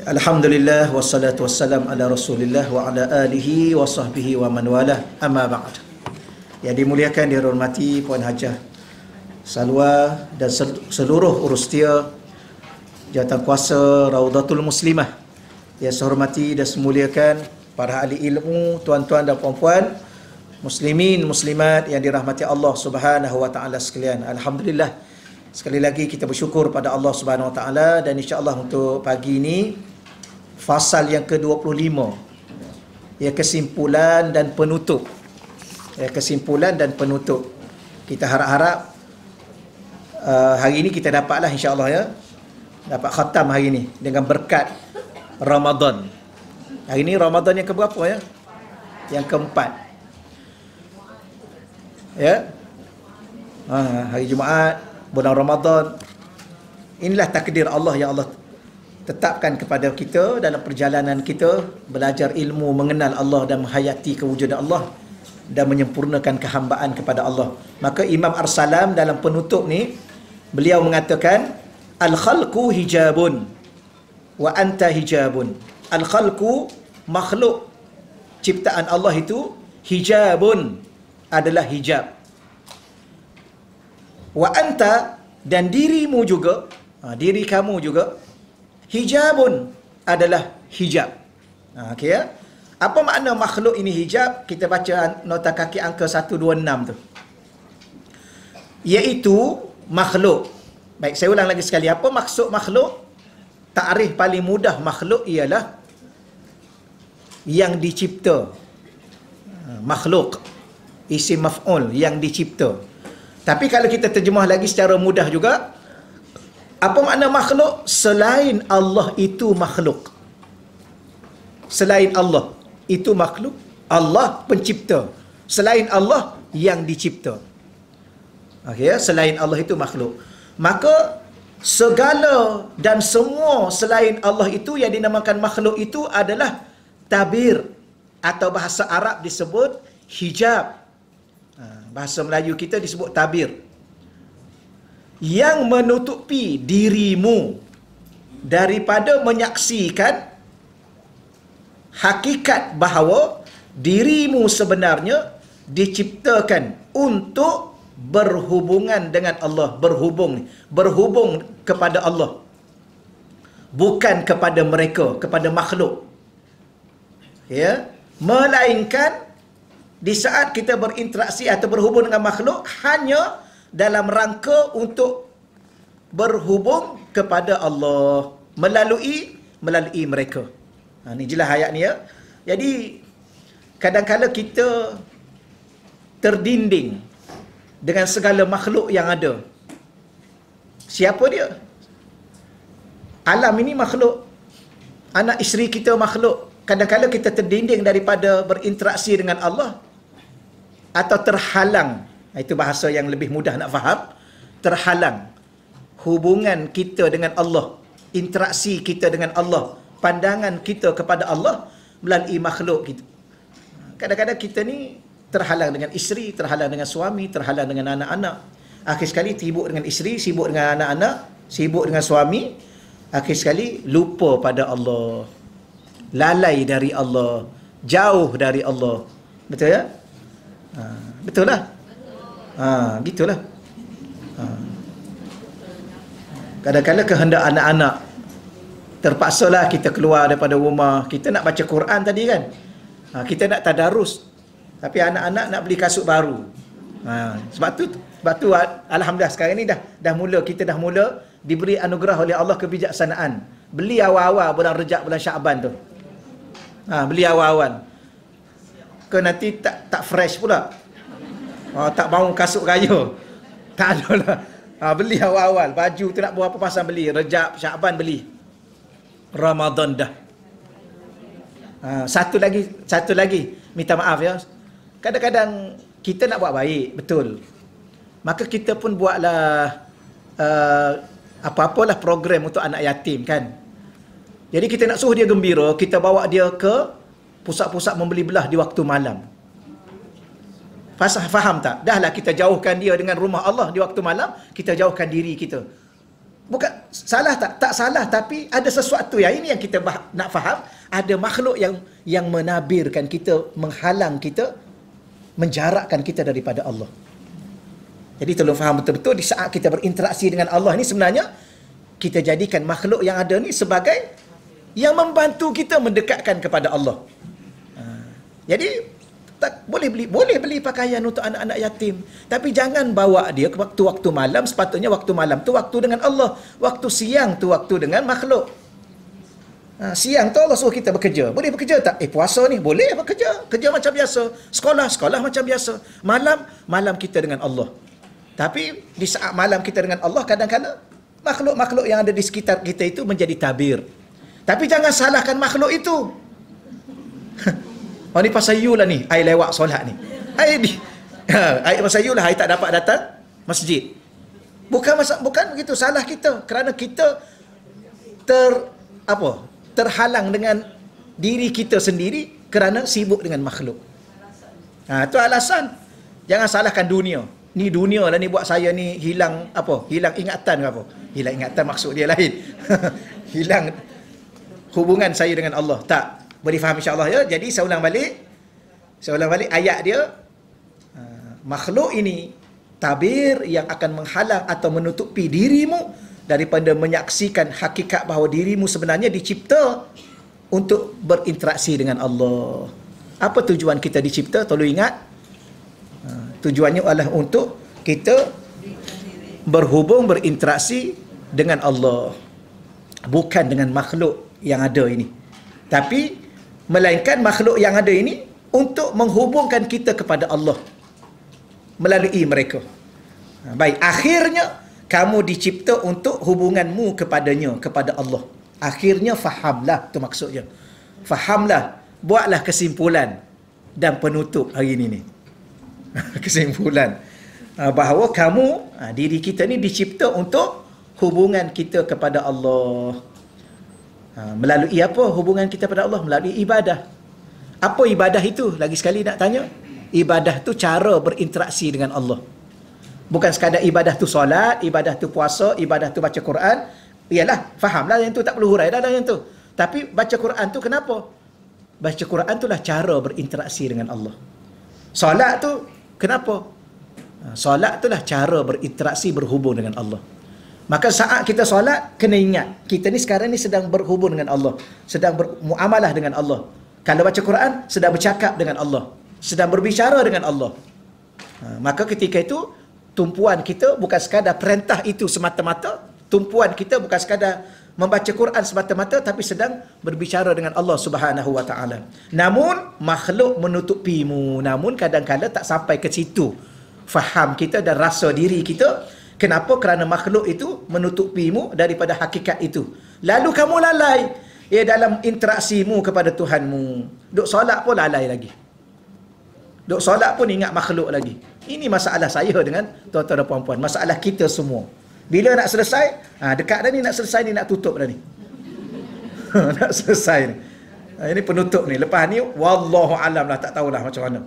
Alhamdulillah wassalatu wassalam ala Rasulillah wa ala alihi wa sahbihi wa man walah, amma ba'd. Yang dimuliakan, dihormati Puan Hajah Salwa dan seluruh urus setia Jawatankuasa Raudatul Muslimah, yang saya hormati dan semuliakan para ahli ilmu, tuan-tuan dan puan-puan, muslimin muslimat yang dirahmati Allah Subhanahu wa taala sekalian. Alhamdulillah, sekali lagi kita bersyukur pada Allah Subhanahu wa taala, dan insya-Allah untuk pagi ini fasal yang ke-25, ya, kesimpulan dan penutup. Ya, kesimpulan dan penutup. Kita harap-harap hari ini kita dapatlah, insya-Allah, ya, dapat khatam hari ini dengan berkat Ramadan. Hari ini Ramadan yang keberapa, ya? Yang keempat. Ya. Hari Jumaat, bulan Ramadan. Inilah takdir Allah yang Allah tetapkan kepada kita dalam perjalanan kita belajar ilmu, mengenal Allah dan menghayati kewujudan Allah dan menyempurnakan kehambaan kepada Allah. Maka Imam Arsalam dalam penutup ni, beliau mengatakan, al-khalqu hijabun wa anta hijabun. Al-khalqu, makhluk ciptaan Allah itu, hijabun, adalah hijab. Wa anta, dan dirimu juga, diri kamu juga, hijabun, adalah hijab. Okey, ya. Apa makna makhluk ini hijab? Kita baca nota kaki angka 126 tu. Iaitu makhluk. Baik, saya ulang lagi sekali. Apa maksud makhluk? Takrif paling mudah makhluk ialah yang dicipta. Makhluk, isim maf'ul, yang dicipta. Tapi kalau kita terjemah lagi secara mudah juga, apa makna makhluk? Selain Allah itu makhluk. Selain Allah itu makhluk. Allah pencipta. Selain Allah yang dicipta. Okey, ya? Selain Allah itu makhluk. Maka segala dan semua selain Allah itu yang dinamakan makhluk itu adalah tabir, atau bahasa Arab disebut hijab. Bahasa Melayu kita disebut tabir, yang menutupi dirimu daripada menyaksikan hakikat bahawa dirimu sebenarnya diciptakan untuk berhubungan dengan Allah. Berhubung kepada Allah, bukan kepada mereka, kepada makhluk, ya. Melainkan di saat kita berinteraksi atau berhubung dengan makhluk, hanya dalam rangka untuk berhubung kepada Allah melalui mereka. Ini jelas ayat ni, ya. Jadi kadang-kadang kita terdinding dengan segala makhluk yang ada. Siapa dia? Alam ini makhluk. Anak isteri kita makhluk. Kadang-kadang kita terdinding daripada berinteraksi dengan Allah, atau terhalang. Itu bahasa yang lebih mudah nak faham. Terhalang hubungan kita dengan Allah, interaksi kita dengan Allah, pandangan kita kepada Allah melalui makhluk kita. Kadang-kadang kita ni terhalang dengan isteri, terhalang dengan suami, terhalang dengan anak-anak. Akhir sekali sibuk dengan isteri, sibuk dengan anak-anak, sibuk dengan suami. Akhir sekali lupa pada Allah, lalai dari Allah, jauh dari Allah. Betul, ya? Betul lah. Gitulah. Kadang-kadang kehendak anak-anak, terpaksalah kita keluar daripada rumah. Kita nak baca Quran tadi kan, kita nak tadarus, tapi anak-anak nak beli kasut baru. Sebab tu alhamdulillah sekarang ni kita dah mula diberi anugerah oleh Allah kebijaksanaan. Beli awal-awal bulan Rejab, bulan Syaban tu. Beli awal-awal. Ke nanti tak fresh pula. Tak bangun kasut raya. Tak ada lah. Beli awal-awal. Baju tu nak berapa pasang beli. Rejab, Syaban beli. Ramadan dah. Satu lagi. Minta maaf, ya. Kadang-kadang kita nak buat baik. Betul. Maka kita pun buatlah apa-apalah program untuk anak yatim kan. Jadi kita nak suruh dia gembira, kita bawa dia ke pusat-pusat membeli belah di waktu malam. Faham tak? Dahlah kita jauhkan dia dengan rumah Allah di waktu malam, kita jauhkan diri kita. Bukan salah tak? Tak salah, tapi ada sesuatu yang ini yang kita nak faham. Ada makhluk yang menabirkan kita, menghalang kita, menjarakkan kita daripada Allah. Jadi tolong faham betul-betul, di saat kita berinteraksi dengan Allah ni sebenarnya kita jadikan makhluk yang ada ni sebagai yang membantu kita mendekatkan kepada Allah. Jadi boleh beli pakaian untuk anak-anak yatim, tapi jangan bawa dia ke waktu-waktu malam. Sepatutnya waktu malam tu waktu dengan Allah, waktu siang tu waktu dengan makhluk. Siang tu Allah suruh kita bekerja, boleh bekerja tak? Puasa ni boleh bekerja, kerja macam biasa. Sekolah macam biasa. Malam kita dengan Allah. Tapi di saat malam kita dengan Allah, kadang-kadang makhluk-makhluk yang ada di sekitar kita itu menjadi tabir. Tapi jangan salahkan makhluk itu. Oh, ni pasal you lah ni, I lewat solat ni. I pasal you lah, I tak dapat datang masjid. Bukan begitu, salah kita. Kerana kita terhalang dengan diri kita sendiri kerana sibuk dengan makhluk. Itu alasan. Jangan salahkan dunia. Ni dunia lah ni buat saya ni hilang ingatan ke apa? Hilang ingatan maksud dia lain. Hilang hubungan saya dengan Allah. Tak. Boleh faham insya-Allah ya. Jadi saya ulang balik ayat dia. Makhluk ini tabir yang akan menghalang atau menutupi dirimu daripada menyaksikan hakikat bahawa dirimu sebenarnya dicipta untuk berinteraksi dengan Allah. Apa tujuan kita dicipta? Tolong ingat. Tujuannya adalah untuk kita berhubung, berinteraksi dengan Allah. Bukan dengan makhluk yang ada ini. Tapi melainkan makhluk yang ada ini untuk menghubungkan kita kepada Allah melalui mereka. Baik, akhirnya kamu dicipta untuk hubunganmu kepadanya, kepada Allah. Akhirnya fahamlah, tu maksudnya. Fahamlah, buatlah kesimpulan dan penutup hari ini ni. Kesimpulan bahawa kamu, diri kita ni dicipta untuk hubungan kita kepada Allah. Melalui apa hubungan kita pada Allah? Melalui ibadah. Apa ibadah itu? Lagi sekali nak tanya. Ibadah tu cara berinteraksi dengan Allah. Bukan sekadar ibadah tu solat, ibadah tu puasa, ibadah tu baca Quran. Iyalah, fahamlah yang tu, tak perlu hurai dah yang tu. Tapi baca Quran tu kenapa? Baca Quran tu lah cara berinteraksi dengan Allah. Solat tu kenapa? Solat tu lah cara berinteraksi, berhubung dengan Allah. Maka saat kita solat, kena ingat, kita ni sekarang ni sedang berhubung dengan Allah. Sedang bermuamalah dengan Allah. Kalau baca Quran, sedang bercakap dengan Allah. Sedang berbicara dengan Allah. Maka ketika itu, tumpuan kita bukan sekadar perintah itu semata-mata. Tumpuan kita bukan sekadar membaca Quran semata-mata, tapi sedang berbicara dengan Allah Subhanahu Wa Taala. Namun, makhluk menutupimu. Namun, kadang-kadang tak sampai ke situ faham kita dan rasa diri kita. Kenapa? Kerana makhluk itu menutupimu daripada hakikat itu. Lalu kamu lalai dalam interaksimu kepada Tuhanmu. Duk solat pun lalai lagi. Duk solat pun ingat makhluk lagi. Ini masalah saya dengan tuan-tuan dan puan-puan. Masalah kita semua. Bila nak selesai, dekat dah ni nak selesai ni, nak tutup dah ni. Nak selesai ni. Ini penutup ni. Lepas ni, wallahu alam lah, tak tahulah macam mana.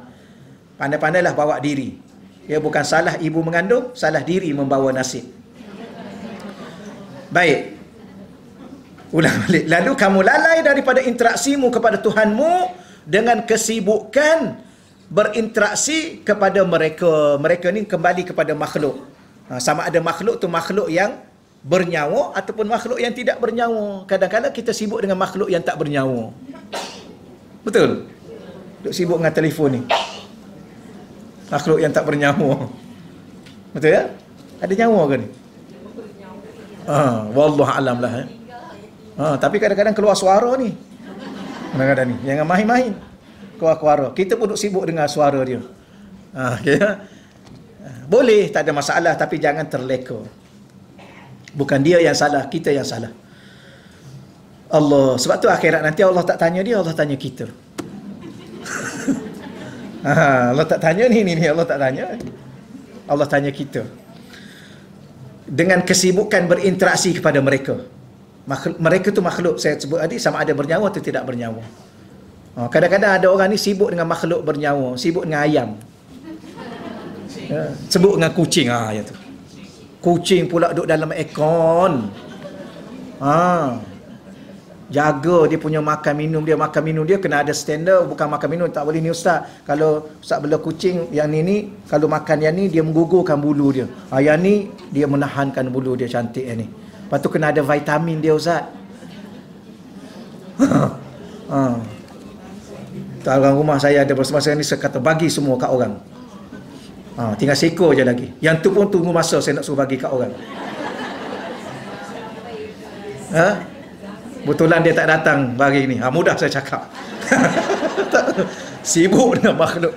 Pandai-pandailah bawa diri. Ya, bukan salah ibu mengandung, salah diri membawa nasib. Baik. Ulang balik. Lalu kamu lalai daripada interaksimu kepada Tuhanmu dengan kesibukan berinteraksi kepada mereka. Mereka ni kembali kepada makhluk. Sama ada makhluk tu makhluk yang bernyawa ataupun makhluk yang tidak bernyawa. Kadang-kadang kita sibuk dengan makhluk yang tak bernyawa. Betul? Duk sibuk dengan telefon ni. Makhluk yang tak bernyawa. Betul ya? Ada nyawa ke ni? Wallahu alam lah. Tapi kadang-kadang keluar suara ni. Kadang-kadang ni. Jangan main-main. Keluar suara. Kita pun duk sibuk dengan suara dia. Okay. Boleh, tak ada masalah. Tapi jangan terleka. Bukan dia yang salah, kita yang salah. Allah. Sebab tu akhirat nanti Allah tak tanya dia, Allah tanya kita. Allah tak tanya ni, Allah tak tanya. Allah tanya kita. Dengan kesibukan berinteraksi kepada mereka. Mereka tu makhluk, saya sebut tadi, sama ada bernyawa atau tidak bernyawa. Kadang-kadang ada orang ni sibuk dengan makhluk bernyawa, sibuk dengan ayam. Sibuk dengan kucing, ya tu. Kucing pula duduk dalam aircon. Jaga dia punya makan minum dia kena ada standard. Bukan makan minum tak boleh ni ustaz. Kalau ustaz bela kucing yang ni kalau makan yang ni dia menggugurkan bulu dia. Yang ni dia menahankan bulu dia cantik yang ni. Lepas tu kena ada vitamin dia ustaz. Orang rumah saya ada masa ni saya kata bagi semua kat orang. Tinggal seko je lagi. Yang tu pun tunggu masa saya nak suruh bagi kat orang. Betulan dia tak datang hari ni. Mudah saya cakap. Sibuk dengan makhluk.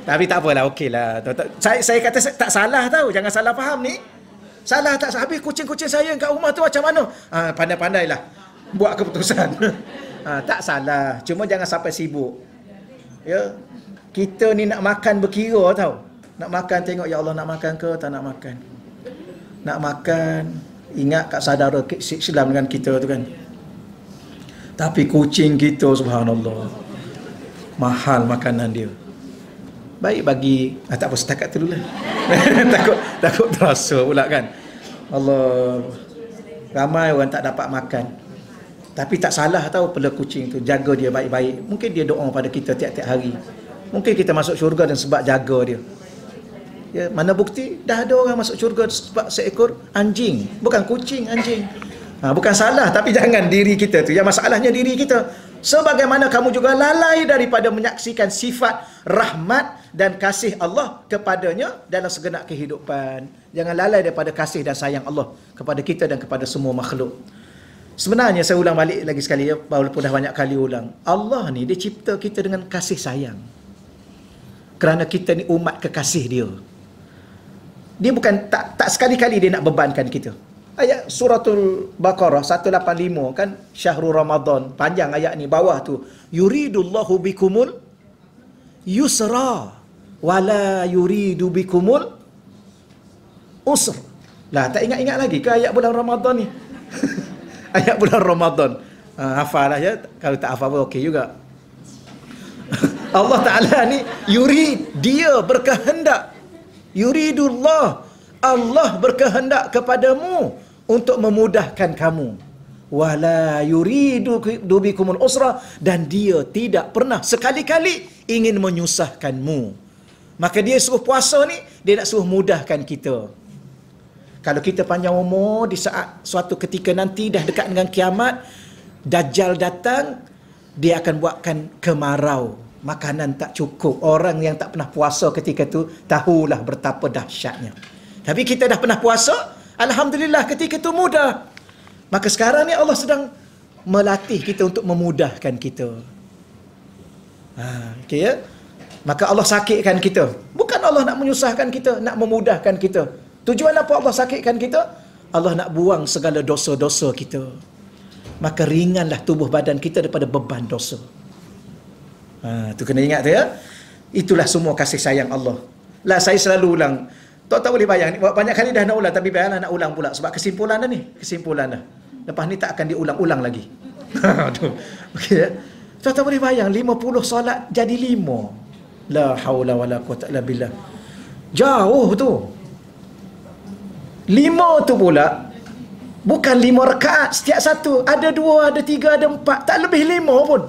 Tapi tak apalah, okeylah. Saya kata tak salah tau. Jangan salah faham ni. Salah tak? Habis kucing-kucing saya kat rumah tu macam mana? Pandai-pandailah buat keputusan. Tak salah. Cuma jangan sampai sibuk. Ya. Kita ni nak makan berkira tau. Nak makan tengok, ya Allah nak makan ke tak nak makan. Nak makan, ingat kat saudara Islam dengan kita tu kan. Tapi kucing kita subhanallah, mahal makanan dia. Baik bagi, tak apa setakat tu dulu lah. takut terasa pula kan. Allah, ramai orang tak dapat makan. Tapi tak salah tahu pela kucing tu, jaga dia baik-baik. Mungkin dia doa pada kita tiap-tiap hari. Mungkin kita masuk syurga dan sebab jaga dia. Ya, mana bukti dah ada orang masuk syurga sebab seekor anjing, bukan kucing, anjing. Bukan salah, tapi jangan diri kita tu. Yang masalahnya diri kita. Sebagaimana kamu juga lalai daripada menyaksikan sifat rahmat dan kasih Allah kepadanya dalam segenap kehidupan. Jangan lalai daripada kasih dan sayang Allah kepada kita dan kepada semua makhluk. Sebenarnya saya ulang balik lagi sekali ya, walaupun dah banyak kali ulang. Allah ni dia cipta kita dengan kasih sayang. Kerana kita ni umat kekasih dia. Dia bukan tak sekali-kali dia nak bebankan kita. Ayat suratul Baqarah 185 kan, Syahrul Ramadan, panjang ayat ni, bawah tu yuridullahu bikumul yusra wala yuridu bikumul usr. Lah tak ingat-ingat lagi ke ayat bulan Ramadan ni? Ayat bulan Ramadan. Hafal lah ya. Kalau tak hafal pun okey juga. Allah Ta'ala ni yurid, dia berkehendak. Yuridullah, Allah berkehendak kepadamu untuk memudahkan kamu. Wala yuridu bikumul usra, dan dia tidak pernah sekali-kali ingin menyusahkanmu. Maka dia suruh puasa ni, dia nak suruh mudahkan kita. Kalau kita panjang umur, di saat suatu ketika nanti dah dekat dengan kiamat, Dajjal datang, dia akan buatkan kemarau. Makanan tak cukup. Orang yang tak pernah puasa ketika tu tahulah betapa dahsyatnya. Tapi kita dah pernah puasa, alhamdulillah ketika tu mudah. Maka sekarang ni Allah sedang melatih kita untuk memudahkan kita. Okey ya? Maka Allah sakitkan kita. Bukan Allah nak menyusahkan kita, nak memudahkan kita. Tujuan apa Allah sakitkan kita? Allah nak buang segala dosa-dosa kita. Maka ringanlah tubuh badan kita daripada beban dosa. Tu kena ingat tu ya. Itulah semua kasih sayang Allah. Lah saya selalu ulang. Tak boleh bayang. Banyak kali dah nak ulang, tapi bayanglah nak ulang pula. Sebab kesimpulan dah ni. Kesimpulan dah. Lepas ni tak akan diulang-ulang lagi. Okey ya. Tak boleh bayang 50 solat jadi 5. La haula wala quwwata illa billah. Jauh tu. 5 tu pula bukan 5 rakaat setiap satu. Ada 2, ada 3, ada 4. Tak lebih 5 pun.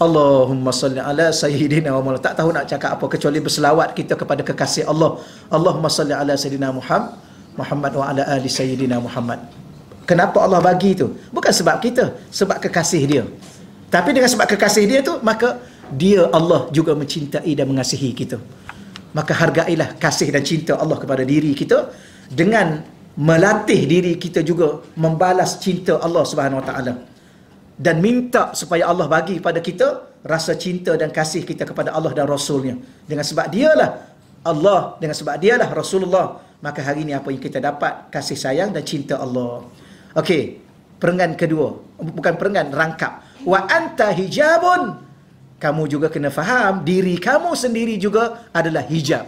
Allahumma salli ala sayyidina wa maulana. Tak tahu nak cakap apa kecuali berselawat kita kepada kekasih Allah. Allahumma salli ala sayyidina Muhammad wa ala ali sayyidina Muhammad. Kenapa Allah bagi tu? Bukan sebab kita, sebab kekasih dia. Tapi dengan sebab kekasih dia tu, maka dia Allah juga mencintai dan mengasihi kita. Maka hargailah kasih dan cinta Allah kepada diri kita dengan melatih diri kita juga membalas cinta Allah Subhanahu Wa Taala. Dan minta supaya Allah bagi pada kita rasa cinta dan kasih kita kepada Allah dan Rasulnya. Dengan sebab dialah Allah, dengan sebab dialah Rasulullah, maka hari ini apa yang kita dapat? Kasih sayang dan cinta Allah. Okey, perenggan kedua. Bukan perenggan, rangkap. Wa anta hijabun. Kamu juga kena faham, diri kamu sendiri juga adalah hijab.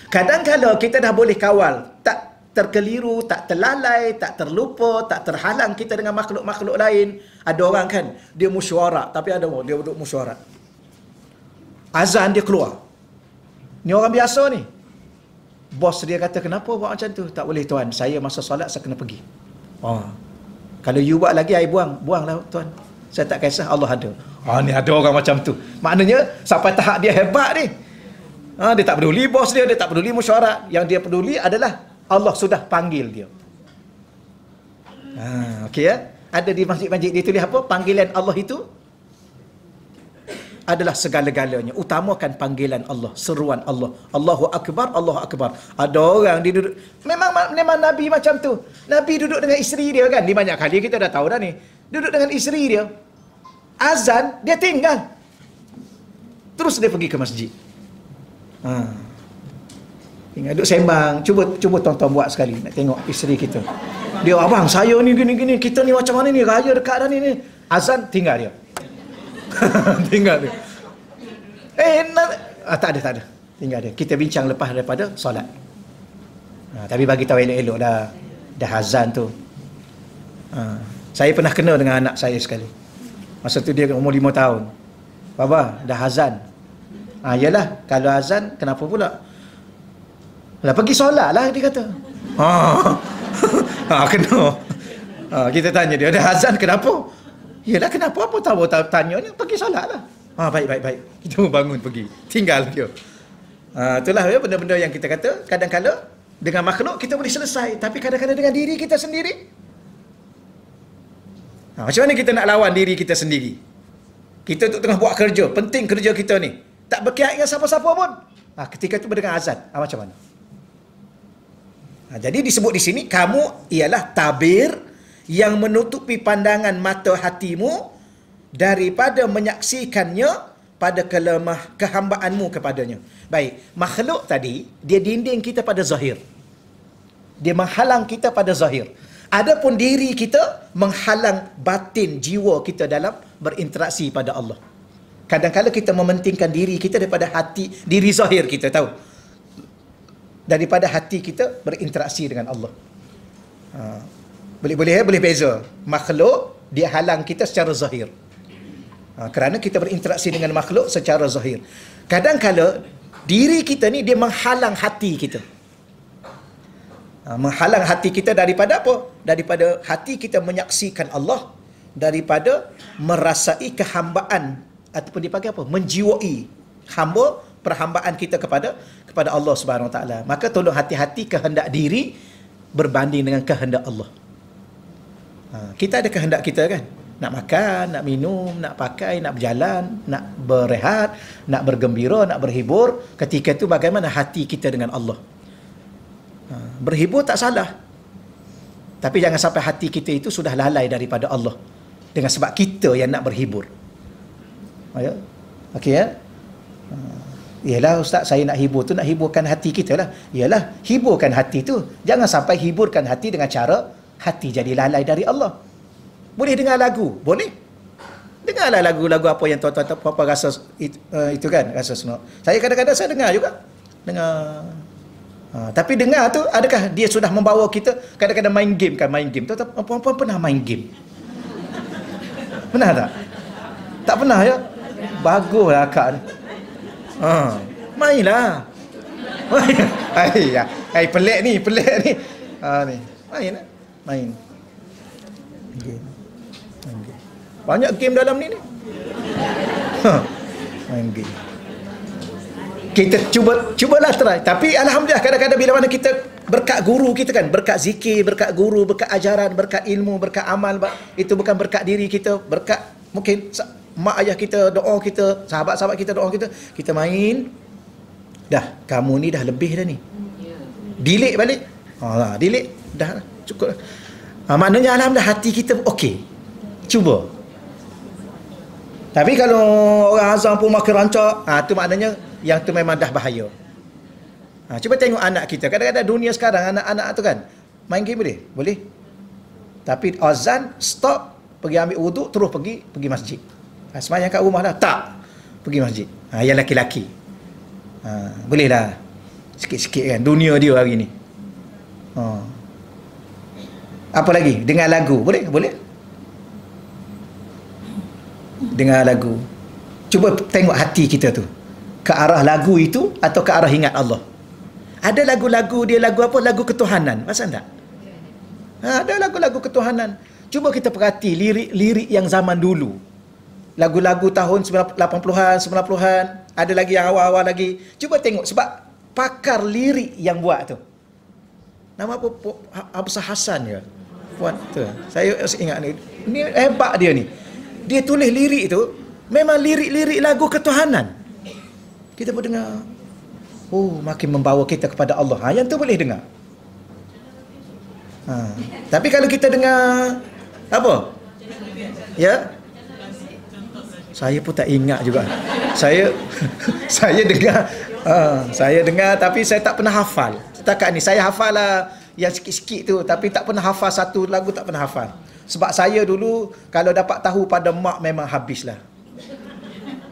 Kadang-kadang kita dah boleh kawal, tak terkeliru, tak terlalai, tak terlupa, tak terhalang kita dengan makhluk-makhluk lain. Ada orang kan, dia mesyuarat, tapi ada orang, dia duduk mesyuarat. Azan dia keluar. Ni orang biasa ni. bos dia kata, kenapa buat macam tu? Tak boleh tuan, saya masa solat saya kena pergi. Kalau you buat lagi, I buanglah tuan, saya tak kisah, Allah ada. Ni ada orang macam tu. Maknanya sampai tahap dia hebat ni. Dia tak peduli bos dia tak peduli mesyuarat. Yang dia peduli adalah Allah sudah panggil dia. Okey ya. Ada di masjid-masjid dia tulis apa? Panggilan Allah itu adalah segala-galanya. Utamakan panggilan Allah, seruan Allah. Allahu Akbar, Allahu Akbar. Ada orang dia duduk, memang Nabi macam tu. Nabi duduk dengan isteri dia kan. Di banyak kali kita dah tahu dah ni. Duduk dengan isteri dia. Azan, dia tinggal. Terus dia pergi ke masjid. Tinggal duduk sembang. Cuba tuan-tuan buat sekali. Nak tengok isteri kita. Dia, abang saya ni gini-gini. Kita ni macam mana ni? Raya dekat dah ni. Azan, tinggal dia. Tinggal dia. Tak ada. Tinggal dia. Kita bincang lepas daripada solat. Tapi bagi tahu elok-elok dah azan tu. Saya pernah kena dengan anak saya sekali. Masa tu dia umur 5 tahun. Baba, dah azan. Yalah, kalau azan kenapa pula? Lah pergi solat lah, dia kata. Kena. Kita tanya dia, dah azan kenapa? Yalah, kenapa? Apa tahu tanya ni, pergi solat lah. Baik. Kita bangun pergi. Tinggal dia. Itulah ya, benda-benda yang kita kata, kadang-kadang dengan makhluk kita boleh selesai, tapi kadang-kadang dengan diri kita sendiri. Macam mana kita nak lawan diri kita sendiri? Kita tu tengah buat kerja, penting kerja kita ni, tak berkait dengan siapa-siapa pun. Ketika tu berdengar azan, macam mana? Jadi disebut di sini, kamu ialah tabir yang menutupi pandangan mata hatimu daripada menyaksikannya pada kehambaanmu kepadanya. Baik, makhluk tadi, dia dinding kita pada zahir. Dia menghalang kita pada zahir. Adapun diri kita menghalang batin jiwa kita dalam berinteraksi pada Allah. Kadang-kadang kita mementingkan diri kita daripada hati, diri zahir kita tahu. Daripada hati kita berinteraksi dengan Allah. Boleh beza. Makhluk dia halang kita secara zahir. Kerana kita berinteraksi dengan makhluk secara zahir. Kadang-kadang diri kita ni dia menghalang hati kita. Menghalang hati kita daripada apa? Daripada hati kita menyaksikan Allah, daripada merasai kehambaan ataupun dipanggil apa? Menjiwai perhambaan kita kepada Allah Subhanahu Wa Taala. Maka tolong hati-hati kehendak diri berbanding dengan kehendak Allah. Kita ada kehendak kita kan? Nak makan, nak minum, nak pakai, nak berjalan, nak berehat, nak bergembira, nak berhibur. Ketika itu bagaimana hati kita dengan Allah? Berhibur tak salah, tapi jangan sampai hati kita itu sudah lalai daripada Allah dengan sebab kita yang nak berhibur. Okey ya. Yalah ustaz, saya nak hibur tu, nak hiburkan hati kita lah. Yalah, hiburkan hati tu. Jangan sampai hiburkan hati dengan cara hati jadi lalai dari Allah. Boleh dengar lagu? Boleh. Dengarlah lagu-lagu apa yang tuan-tuan rasa itu kan, rasa senang. Saya kadang-kadang saya dengar juga. Tapi dengar tu, adakah dia sudah membawa kita kadang-kadang main game kan? Main game. Puan-puan pernah main game? Pernah tak? Tak pernah ya? Baguslah akak ni. Mainlah. Pelik ni. Ni. Main. Game. Banyak game dalam ni. Main game. Kita cubalah try. Tapi alhamdulillah kadang-kadang bila mana kita berkat guru kita kan, berkat zikir, berkat guru, berkat ajaran, berkat ilmu, berkat amal, itu bukan berkat diri kita, berkat mungkin mak ayah kita doa kita, sahabat-sahabat kita doa kita main. Dah, kamu ni dah lebih dah ni. Delete balik. Delete dah cukup. Maknanya alhamdulillah hati kita okey. Cuba. Tapi kalau orang azam pun makin rancak, tu maknanya yang tu memang dah bahaya. Cuba tengok anak kita. Kadang-kadang dunia sekarang anak-anak tu kan main game boleh? Boleh. Tapi azan stop, pergi ambil wuduk, terus pergi masjid. Sembahyang kat rumah dah tak. Pergi masjid. Yang laki-laki. Boleh lah. Sikit-sikit kan dunia dia hari ni. Apa lagi? Dengar lagu. Boleh? Boleh. Dengar lagu. Cuba tengok hati kita tu. Ke arah lagu itu atau ke arah ingat Allah. Ada lagu-lagu dia, lagu apa? Lagu ketuhanan. Pasal tak? Ada lagu-lagu ketuhanan. Cuba kita perhati lirik-lirik yang zaman dulu. Lagu-lagu tahun 80-an, 90-an, ada lagi yang awal-awal lagi. Cuba tengok sebab pakar lirik yang buat tu. Nama apa? Absah Hassan ke? Buat tu. Saya ingat ni. Ni hebat dia ni. Dia tulis lirik tu memang lirik-lirik lagu ketuhanan. Kita pun dengar. Oh, makin membawa kita kepada Allah. Yang tu boleh dengar. Tapi kalau kita dengar apa? Ya? Saya pun tak ingat juga. Saya dengar saya dengar tapi saya tak pernah hafal. Setakat ni saya hafal lah yang sikit-sikit tu, tapi tak pernah hafal satu lagu, tak pernah hafal. Sebab saya dulu kalau dapat tahu pada mak memang habislah.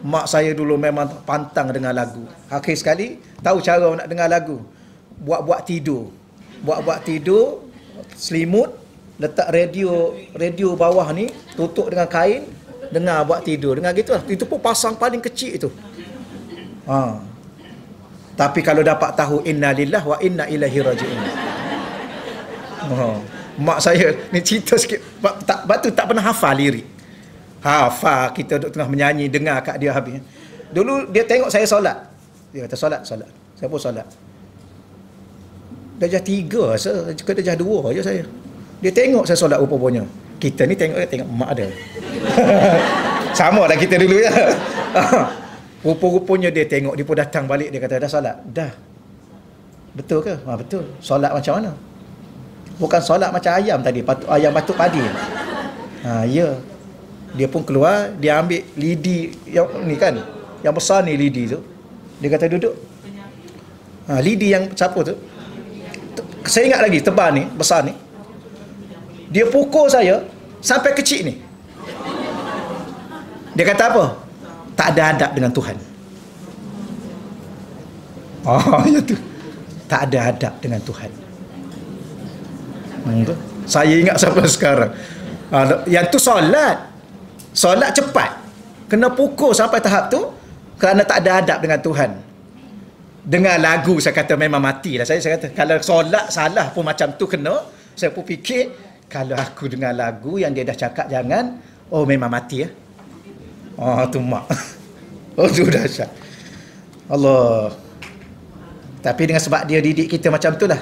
Mak saya dulu memang pantang dengar lagu. Akhir sekali tahu cara nak dengar lagu. Buat-buat tidur. Buat-buat tidur, selimut, letak radio bawah ni, tutup dengan kain, dengar buat tidur. Dengar gitu lah. Itu pun pasang paling kecil itu. Tapi kalau dapat tahu inna lillah wa inna ilaihi raji'un. Mak saya ni cerita sikit, batu tak pernah hafal lirik. Hafal, kita duduk tengah menyanyi, dengar kat dia habis. Dulu dia tengok saya solat. Dia kata solat. Saya pun solat. Darjah 3 rasa, ke darjah 2 je saya. Dia tengok saya solat rupanya. Kita ni tengok mak dia. Sama lah kita dulu ya. Rupa-rupanya dia tengok, dia pun datang balik, dia kata dah solat. Dah. Betul ke? Betul. Solat macam mana? Bukan solat macam ayam tadi, ayam batuk padi. Ya. Dia pun keluar, dia ambil lidi yang ni kan, yang besar ni lidi tu. Dia kata duduk. Lidi yang siapa tu? Saya ingat lagi, tebal ni, besar ni. Dia pukul saya sampai kecil ni. Dia kata apa? Tak ada adab dengan Tuhan. Ya tu. Tak ada adab dengan Tuhan. Saya ingat sampai sekarang. Yang tu solat cepat. Kena pukul sampai tahap tu kerana tak ada adab dengan Tuhan. Dengar lagu, saya kata memang matilah. Saya kata kalau solat salah pun macam tu kena. Saya pun fikir kalau aku dengar lagu yang dia dah cakap jangan, memang mati ya. Tu mak. Tu dahsyat. Allah. Tapi dengan sebab dia didik kita macam tu lah.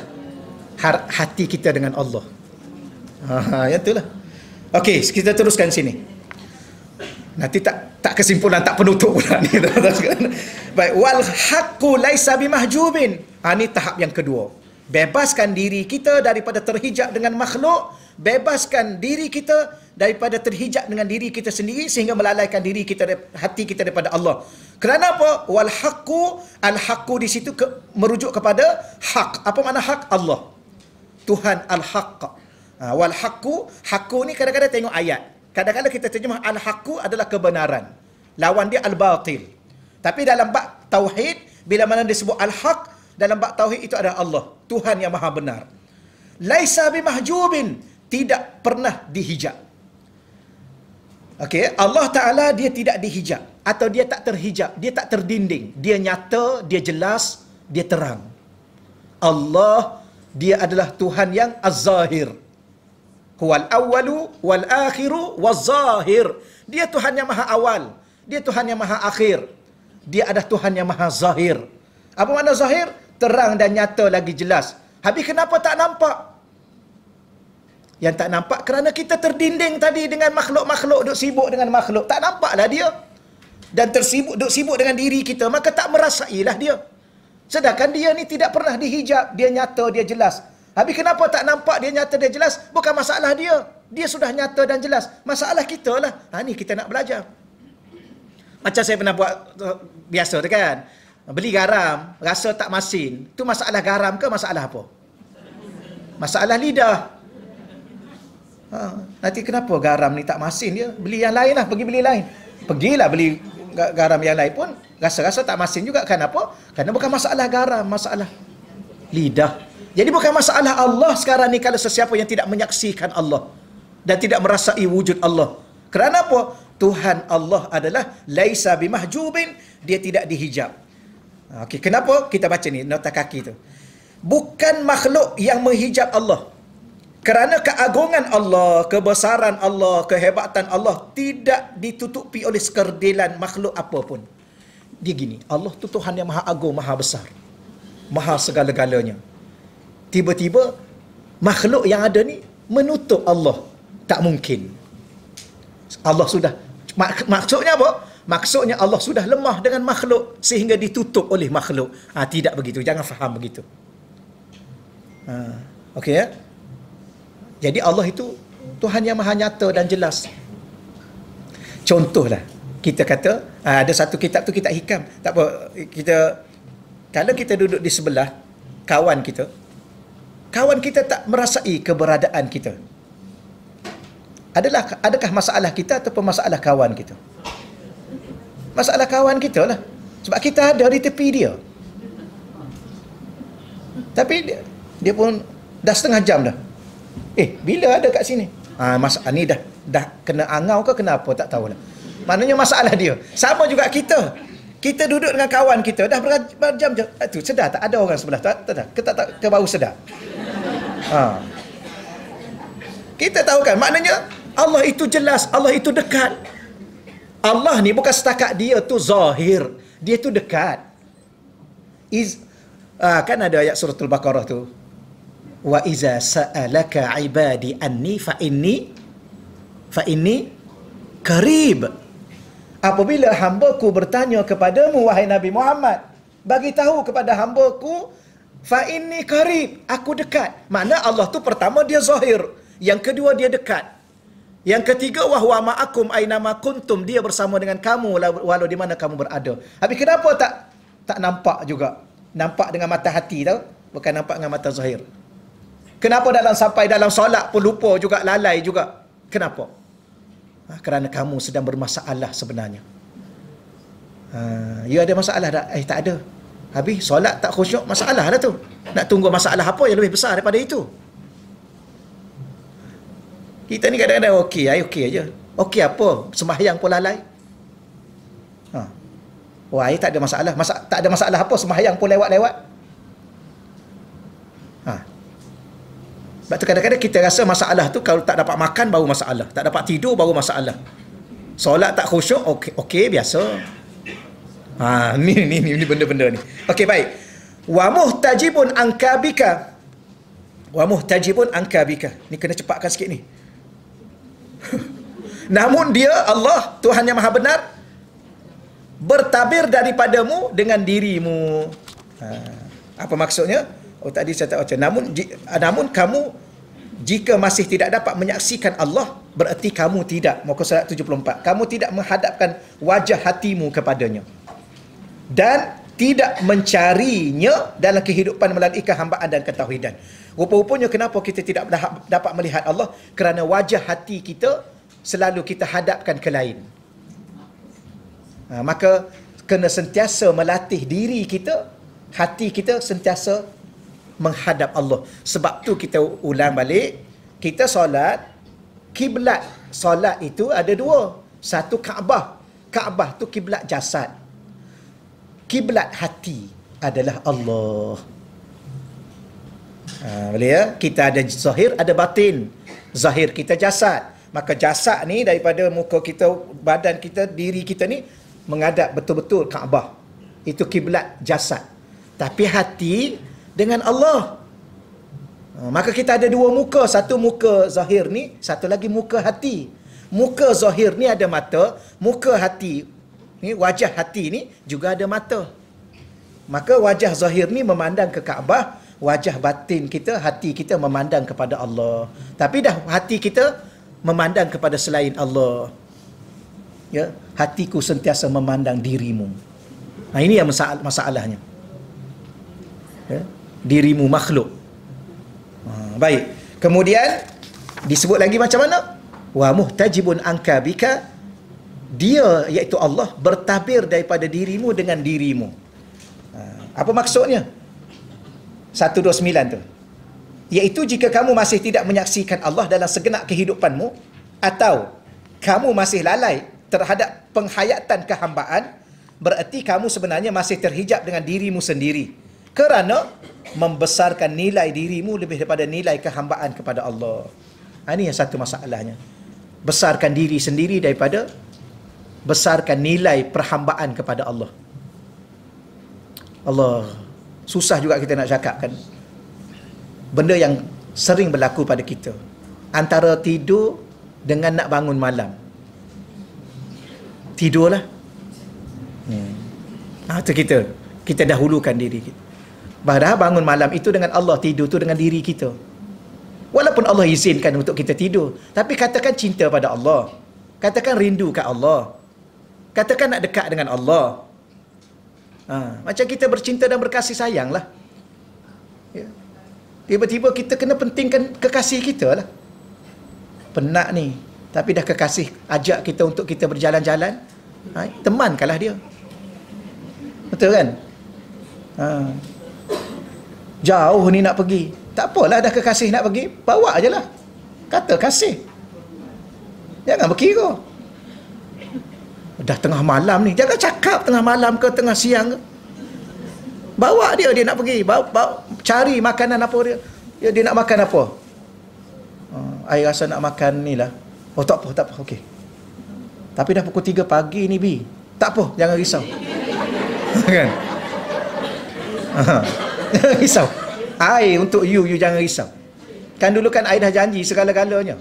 Hati kita dengan Allah. Yang tu lah. Okey, kita teruskan sini. Nanti tak kesimpulan, tak penutup pula ni. Baik, wal haqqu laisa bimahjubin. Ini tahap yang kedua. Bebaskan diri kita daripada terhijab dengan makhluk, bebaskan diri kita daripada terhijab dengan diri kita sendiri sehingga melalaikan diri kita, hati kita daripada Allah. Kerana apa? Wal haqqu, al haqqu di situ merujuk kepada hak. Apa makna hak? Allah. Tuhan al-haq. Wal haqqu, haqqu ni kadang-kadang tengok ayat. Kadang-kadang kita terjemah al-haqqu adalah kebenaran. Lawan dia al-batil. Tapi dalam bab tauhid, bila mana disebut al-haq, dalam bab tauhid itu adalah Allah, Tuhan yang maha benar. Laisa bimahjubin, tidak pernah dihijab. Okey, Allah Taala dia tidak dihijab atau dia tak terhijab, dia tak terdinding. Dia nyata, dia jelas, dia terang. Allah dia adalah Tuhan yang az-zahir. Huwal awwalu wal akhiru waz zahir. Dia Tuhan yang maha awal, dia Tuhan yang maha akhir. Dia adalah Tuhan yang maha zahir. Apa makna zahir? Terang dan nyata lagi jelas. Habis kenapa tak nampak? Yang tak nampak kerana kita terdinding tadi dengan makhluk-makhluk, duk sibuk dengan makhluk. Tak nampaklah dia. Dan duk sibuk dengan diri kita, maka tak merasailah dia. Sedangkan dia ni tidak pernah dihijab, dia nyata, dia jelas. Habis kenapa tak nampak dia nyata, dia jelas? Bukan masalah dia. Dia sudah nyata dan jelas. Masalah kita lah. Ni kita nak belajar. Macam saya pernah buat biasa tu kan. Beli garam, rasa tak masin. Tu masalah garam ke masalah apa? Masalah lidah. Nanti kenapa garam ni tak masin dia? Beli yang lain lah, pergi beli lain. Pergilah beli garam yang lain pun rasa-rasa tak masin juga. Kenapa? Kerana bukan masalah garam, masalah lidah. Jadi bukan masalah Allah sekarang ni kalau sesiapa yang tidak menyaksikan Allah dan tidak merasai wujud Allah. Kerana apa? Tuhan Allah adalah laisa bimahjubin, dia tidak dihijab. Okey, kenapa? Kita baca ni nota kaki tu. Bukan makhluk yang menghijab Allah. Kerana keagungan Allah, kebesaran Allah, kehebatan Allah tidak ditutupi oleh sekerdilan makhluk apapun. Dia gini, Allah tu Tuhan yang maha agung, maha besar, maha segala-galanya. Tiba-tiba makhluk yang ada ni menutup Allah. Tak mungkin. Allah sudah, maksudnya apa? Maksudnya Allah sudah lemah dengan makhluk sehingga ditutup oleh makhluk. Tidak begitu, jangan faham begitu. Okey ya? Jadi Allah itu Tuhan yang maha nyata dan jelas. Contohlah, kita kata, ada satu kitab tu kitab hikam. Tak apa, kalau kita duduk di sebelah kawan kita tak merasai keberadaan kita. Adakah masalah kita ataupun masalah kawan kita? Masalah kawan kita lah. Sebab kita ada di tepi dia. Tapi dia pun dah setengah jam dah. Bila ada kat sini? Masalah ni dah kena angau ke kenapa tak tahulah. Maknanya masalah dia. Sama juga kita. Kita duduk dengan kawan kita dah berjam-jam. Tu sedar tak ada orang sebelah ke baru sedar. Kita tahu kan, maknanya Allah itu jelas, Allah itu dekat. Allah ni bukan setakat dia tu zahir, dia tu dekat. Kan ada ayat surah Al-Baqarah tu, wa iza sa'alaka ibadi anni fa inni qarib. Apabila hamba-Ku bertanya kepadamu wahai Nabi Muhammad, bagi tahu kepada hamba-Ku, fa inni qarib, aku dekat. Makna Allah tu pertama dia zahir, yang kedua dia dekat, yang ketiga wahwa ma'akum ainama kuntum, dia bersama dengan kamu walau di mana kamu berada. Habis kenapa tak nampak juga? Nampak dengan mata hati tau, bukan nampak dengan mata zahir. Kenapa sampai dalam solat pun lupa juga, lalai juga? Kenapa? Kerana kamu sedang bermasalah sebenarnya. You ada masalah tak? Tak ada. Habis solat tak khusyuk, masalah dah tu. Nak tunggu masalah apa yang lebih besar daripada itu? Kita ni kadang-kadang okey aja. Okey apa? Sembahyang pun lalai. Wah, tak ada masalah. Tak ada masalah apa, sembahyang pun lewat-lewat. Sebab tu kadang-kadang kita rasa masalah tu kalau tak dapat makan baru masalah, tak dapat tidur baru masalah. Solat tak khusyuk, okey biasa. Ni benda-benda ni. Okey, baik. Wa muhtajibun ankabika. Wa muhtajibun ankabika. Ni kena cepatkan sikit ni. Namun dia Allah, Tuhan yang Maha Benar, bertabir daripadamu dengan dirimu. Apa maksudnya? Tadi saya tak baca. Namun kamu jika masih tidak dapat menyaksikan Allah, berarti kamu tidak, muka surat 74, kamu tidak menghadapkan wajah hatimu kepadanya dan tidak mencarinya dalam kehidupan melalui kehambaan dan ketauhidan. Rupa-rupanya kenapa kita tidak dapat melihat Allah? Kerana wajah hati kita selalu kita hadapkan ke lain. Maka kena sentiasa melatih diri kita, hati kita sentiasa menghadap Allah. Sebab tu kita ulang balik, kita solat, kiblat solat itu ada dua. Satu Kaabah. Kaabah tu kiblat jasad. Kiblat hati adalah Allah. Boleh ya? Kita ada zahir, ada batin. Zahir kita jasad. Maka jasad ni daripada muka kita, badan kita, diri kita ni menghadap betul-betul Kaabah. Itu kiblat jasad. Tapi hati dengan Allah. Maka kita ada dua muka. Satu muka zahir ni, satu lagi muka hati. Muka zahir ni ada mata, muka hati ni, wajah hati ni juga ada mata. Maka wajah zahir ni memandang ke Kaabah, wajah batin kita, hati kita memandang kepada Allah. Tapi dah hati kita memandang kepada selain Allah. Ya, hatiku sentiasa memandang dirimu. Ini yang masalahnya. Ya, dirimu makhluk. Baik. Kemudian disebut lagi macam mana? Wa muhtajibun anka bika, dia iaitu Allah bertabir daripada dirimu dengan dirimu. Apa maksudnya? 129 tu. Iaitu jika kamu masih tidak menyaksikan Allah dalam segenap kehidupanmu, atau kamu masih lalai terhadap penghayatan kehambaan, berarti kamu sebenarnya masih terhijab dengan dirimu sendiri. Kerana membesarkan nilai dirimu lebih daripada nilai kehambaan kepada Allah. Ini yang satu masalahnya. Besarkan diri sendiri daripada besarkan nilai perhambaan kepada Allah. Allah, susah juga kita nak cakap kan. Benda yang sering berlaku pada kita. Antara tidur dengan nak bangun malam. Tidurlah. Itu kita dahulukan diri kita. Padahal bangun malam itu dengan Allah, tidur tu dengan diri kita. Walaupun Allah izinkan untuk kita tidur, tapi katakan cinta pada Allah. Katakan rindu kat Allah. Katakan nak dekat dengan Allah. Macam kita bercinta dan berkasih sayang lah. Ya. Tiba-tiba kita kena pentingkan kekasih kita lah. Penat ni, tapi dah kekasih ajak kita untuk kita berjalan-jalan, temankanlah dia. Betul kan? Jauh ni nak pergi, tak apalah, dah kekasih nak pergi, bawa je lah. Kata kasih, jangan berkira. Dah tengah malam ni, jangan cakap tengah malam ke tengah siang ke. Bawa dia nak pergi, bawa, cari makanan apa dia nak makan apa. I rasa nak makan ni lah. Oh tak apa, okey. Tapi dah pukul 3 pagi ni Bi. Tak apa, jangan risau. Kan? Jangan risau. I untuk you jangan risau. Kan dulu kan I dah janji segala-galanya.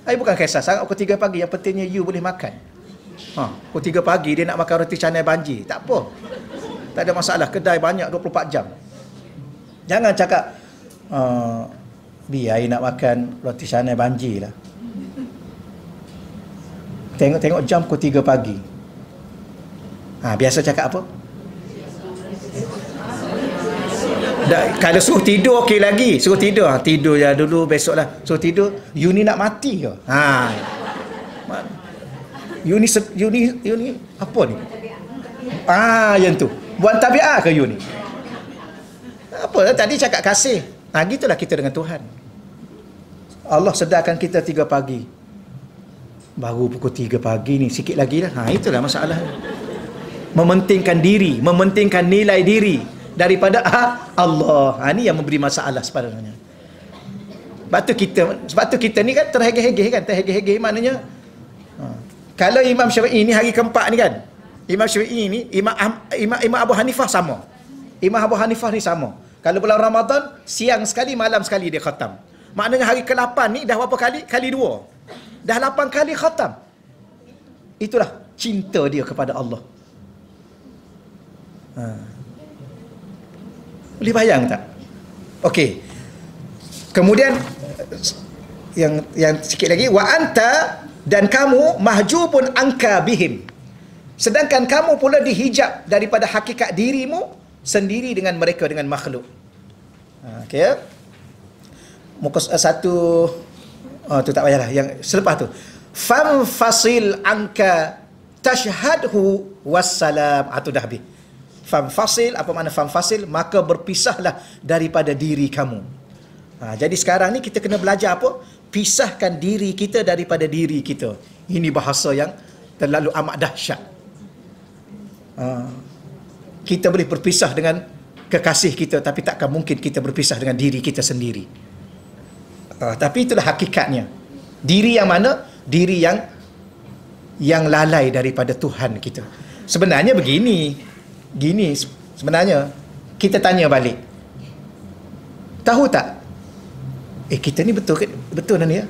I bukan kisah sangat pukul 3 pagi, yang pentingnya you boleh makan. Pukul 3 pagi dia nak makan roti canai banji, tak apa. Tak ada masalah, kedai banyak 24 jam. Jangan cakap Bi, I nak makan roti canai banji lah. Tengok jam pukul 3 pagi. Biasa cakap apa? Kalau suruh tidur okey lagi. Suruh tidur, tidur je dulu, besok lah. Suruh tidur, you ni nak mati ke? You ni apa ni? Yang tu. Buat tabiat ke you ni? Apa tadi cakap kasih. Gitulah kita dengan Tuhan. Allah sedarkan kita 3 pagi. Baru pukul 3 pagi ni, sikit lagi lah. Itulah masalah. Mementingkan diri, mementingkan nilai diri daripada Allah. Ni yang memberi masalah sebenarnya. Sebab tu kita ni kan terhegeh-hegeh kan. Terhegeh-hegeh maknanya kalau Imam Syafi'i ni hari keempat ni kan, Imam Syafi'i ni Imam Abu Hanifah sama. Imam Abu Hanifah ni sama. Kalau bulan Ramadan, siang sekali, malam sekali dia khatam. Maknanya hari ke-8 ni dah berapa kali? Kali 2. Dah 8 kali khatam. Itulah cinta dia kepada Allah. Boleh bayang tak? Okey. Kemudian yang sikit lagi, wa anta, dan kamu mahjubun anka bihim. Sedangkan kamu pula dihijab daripada hakikat dirimu sendiri dengan mereka, dengan makhluk. Okey. Muka 1 tu tak payahlah, yang selepas tu. Fam fasil anka tashhadhu wassalam. Tu dah habis. Fam fasil, apa makna fam fasil? Maka berpisahlah daripada diri kamu. Jadi sekarang ni kita kena belajar apa? Pisahkan diri kita daripada diri kita. Ini bahasa yang terlalu amat dahsyat. Kita boleh berpisah dengan kekasih kita, tapi takkan mungkin kita berpisah dengan diri kita sendiri. Tapi itulah hakikatnya. Diri yang mana? Diri yang lalai daripada Tuhan kita. Sebenarnya begini. Sebenarnya kita tanya balik. Tahu tak? Kita ni betul kan ya?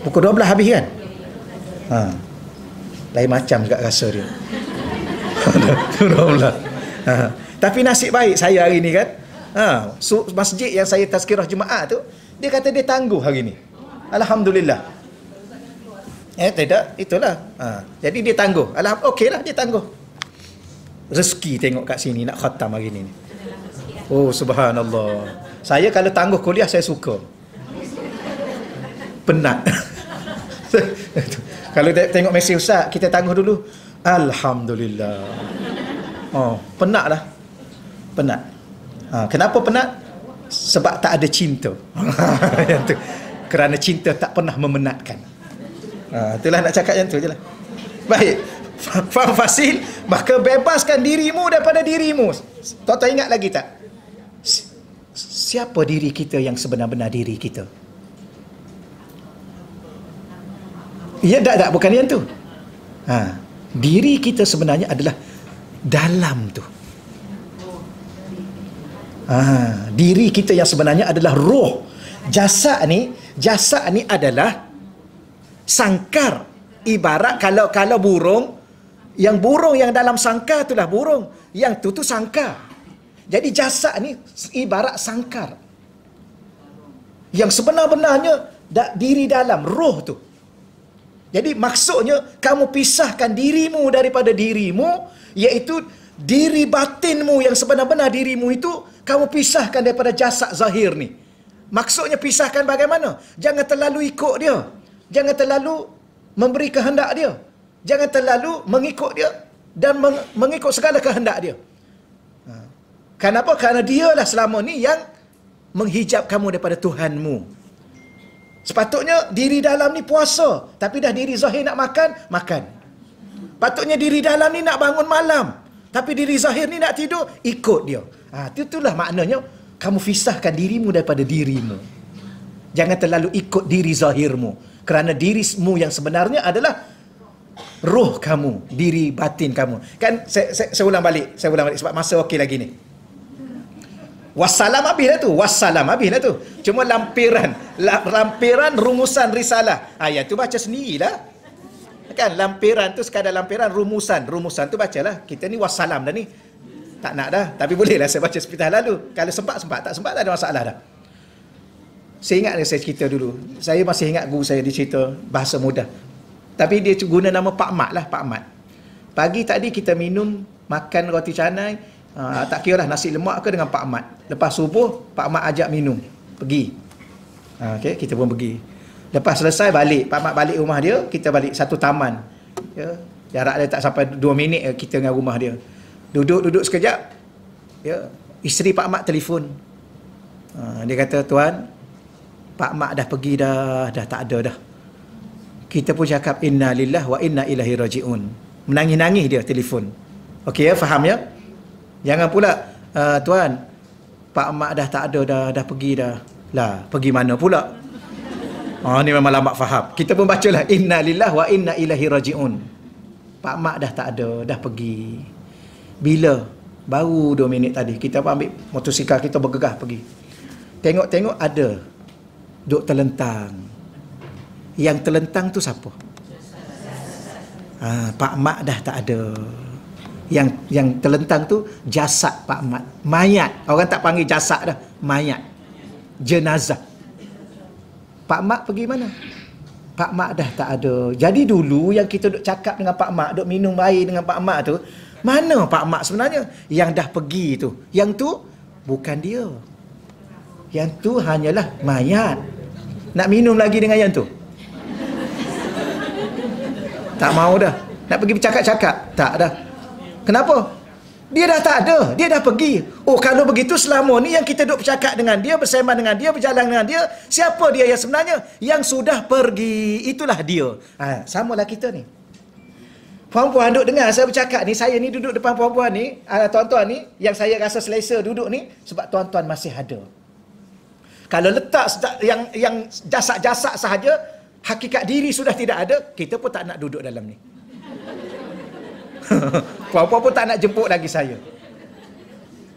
Pukul 12 habis kan? Lain macam juga rasa dia. 12. Tapi nasib baik saya hari ni kan. Masjid yang saya tazkirah Jumaat tu, dia kata dia tangguh hari ni. Alhamdulillah. Tidak, itulah. Jadi dia tangguh. Okeylah, dia tangguh. Rezeki tengok kat sini nak khatam hari ni. Oh subhanallah. Saya kalau tangguh kuliah saya suka. Penat. Kalau tengok mesej ustaz, kita tangguh dulu. Alhamdulillah. Penat lah. Penat. Kenapa penat? Sebab tak ada cinta. Kerana cinta tak pernah memenatkan. Itulah nak cakap yang tu je lah. Baik. Fanfasil, maka bebaskan dirimu daripada dirimu. Tuan-tuan ingat lagi tak? Siapa diri kita yang sebenar-benar diri kita? Ya, tak, bukan yang tu. Diri kita sebenarnya adalah dalam tu. Diri kita yang sebenarnya adalah roh. Jasad ni adalah sangkar. Ibarat kalau burung, yang dalam sangkar itulah burung, yang tu sangkar. Jadi jasad ni ibarat sangkar. Yang sebenar-benarnya diri dalam, roh tu. Jadi maksudnya kamu pisahkan dirimu daripada dirimu, iaitu diri batinmu yang sebenar-benar dirimu itu kamu pisahkan daripada jasad zahir ni. Maksudnya pisahkan bagaimana? Jangan terlalu ikut dia. Jangan terlalu memberi kehendak dia. Jangan terlalu mengikut dia dan mengikut segala kehendak dia. Kenapa? Kerana dialah selama ni yang menghijab kamu daripada Tuhanmu. Sepatutnya diri dalam ni puasa, tapi dah diri zahir nak makan. Patutnya diri dalam ni nak bangun malam, tapi diri zahir ni nak tidur, ikut dia. Itulah maknanya kamu pisahkan dirimu daripada dirimu. Jangan terlalu ikut diri zahirmu, kerana dirimu yang sebenarnya adalah roh kamu, diri batin kamu. Kan saya ulang balik sebab masa okey lagi ni. Wassalam habis lah tu. Cuma lampiran rumusan risalah. Yang tu baca sendirilah. Kan lampiran tu sekadar lampiran rumusan tu bacalah. Kita ni wassalam dah ni. Tak nak dah, tapi bolehlah saya baca sepitah lalu. Kalau sempat, tak sempat tak ada masalah dah. Saya ingat saya cerita dulu. Saya masih ingat guru saya dia cerita bahasa mudah. Tapi dia guna nama Pak Mat lah, Pak Mat. Pagi tadi kita makan roti canai, tak kira lah nasi lemak ke dengan Pak Mat. Lepas subuh, Pak Mat ajak minum. Pergi. Okay, kita pun pergi. Lepas selesai balik, Pak Mat balik rumah dia, kita balik satu taman. Ya, jarak dia tak sampai 2 minit kita dengan rumah dia. Duduk sekejap. Ya, isteri Pak Mat telefon. Dia kata, "Tuan, Pak Mat dah pergi dah tak ada dah." Kita pun cakap, "Inna lillah wa inna ilaihi raji'un." Menangis-nangis dia telefon. Okey ya, faham ya? Jangan pula, "Tuan, Pak Mat dah tak ada dah pergi dah." Lah, pergi mana pula? Ni memang lama faham. Kita pun bacalah, "Inna lillah wa inna ilaihi raji'un." Pak Mat dah tak ada, dah pergi. Bila? Baru 2 minit tadi. Kita pun ambil motosikal kita bergegas pergi. Tengok ada duk terlentang. Yang terlentang tu siapa? Pak Mat dah tak ada. Yang terlentang tu jasad Pak Mat. Mayat. Orang tak panggil jasad dah. Mayat. Jenazah. Pak Mat pergi mana? Pak Mat dah tak ada. Jadi dulu yang kita duk cakap dengan Pak Mat, duk minum air dengan Pak Mat tu, mana Pak Mat sebenarnya? Yang dah pergi tu. Yang tu bukan dia. Yang tu hanyalah mayat. Nak minum lagi dengan yang tu? Tak mau dah. Nak pergi bercakap-cakap? Tak dah. Kenapa? Dia dah tak ada. Dia dah pergi. Kalau begitu selama ni yang kita duk bercakap dengan dia, bersembang dengan dia, berjalan dengan dia, siapa dia yang sebenarnya? Yang sudah pergi. Itulah dia. Samalah kita ni. Puan-puan duduk dengar saya bercakap ni, saya ni duduk depan puan-puan ni, tuan-tuan ni, yang saya rasa selesa duduk ni, sebab tuan-tuan masih ada. Kalau letak yang jasad-jasad sahaja, hakikat diri sudah tidak ada, kita pun tak nak duduk dalam ni. Puan-puan pun tak nak jemput lagi saya.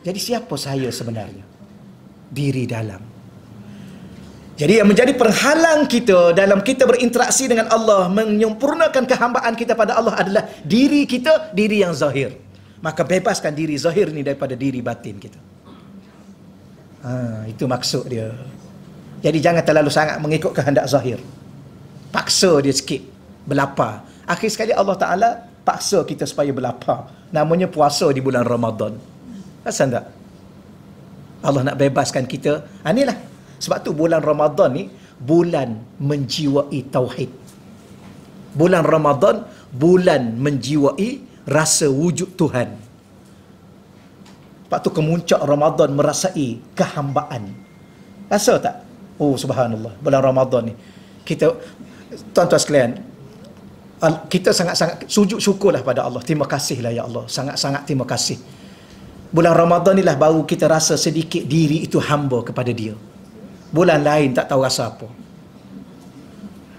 Jadi siapa saya sebenarnya? Diri dalam. Jadi yang menjadi penghalang kita dalam kita berinteraksi dengan Allah, menyempurnakan kehambaan kita pada Allah adalah diri kita, diri yang zahir. Maka bebaskan diri zahir ni daripada diri batin kita. Itu maksud dia. Jadi jangan terlalu sangat mengikut kehendak zahir. Paksa dia sikit, berlapar. Akhir sekali Allah Ta'ala paksa kita supaya berlapar. Namanya puasa di bulan Ramadan. Asal tak? Allah nak bebaskan kita. Inilah. Sebab tu bulan Ramadan ni bulan menjiwai tauhid. Bulan Ramadan bulan menjiwai rasa wujud Tuhan. Sebab tu kemuncak Ramadan merasai kehambaan. Rasa tak? Subhanallah, bulan Ramadan ni kita, tuan-tuan sekalian, Kita sangat-sangat sujud syukurlah pada Allah. Terima kasihlah ya Allah. Sangat-sangat terima kasih. Bulan Ramadan inilah baru kita rasa sedikit diri itu hamba kepada Dia. Bulan lain tak tahu rasa apa.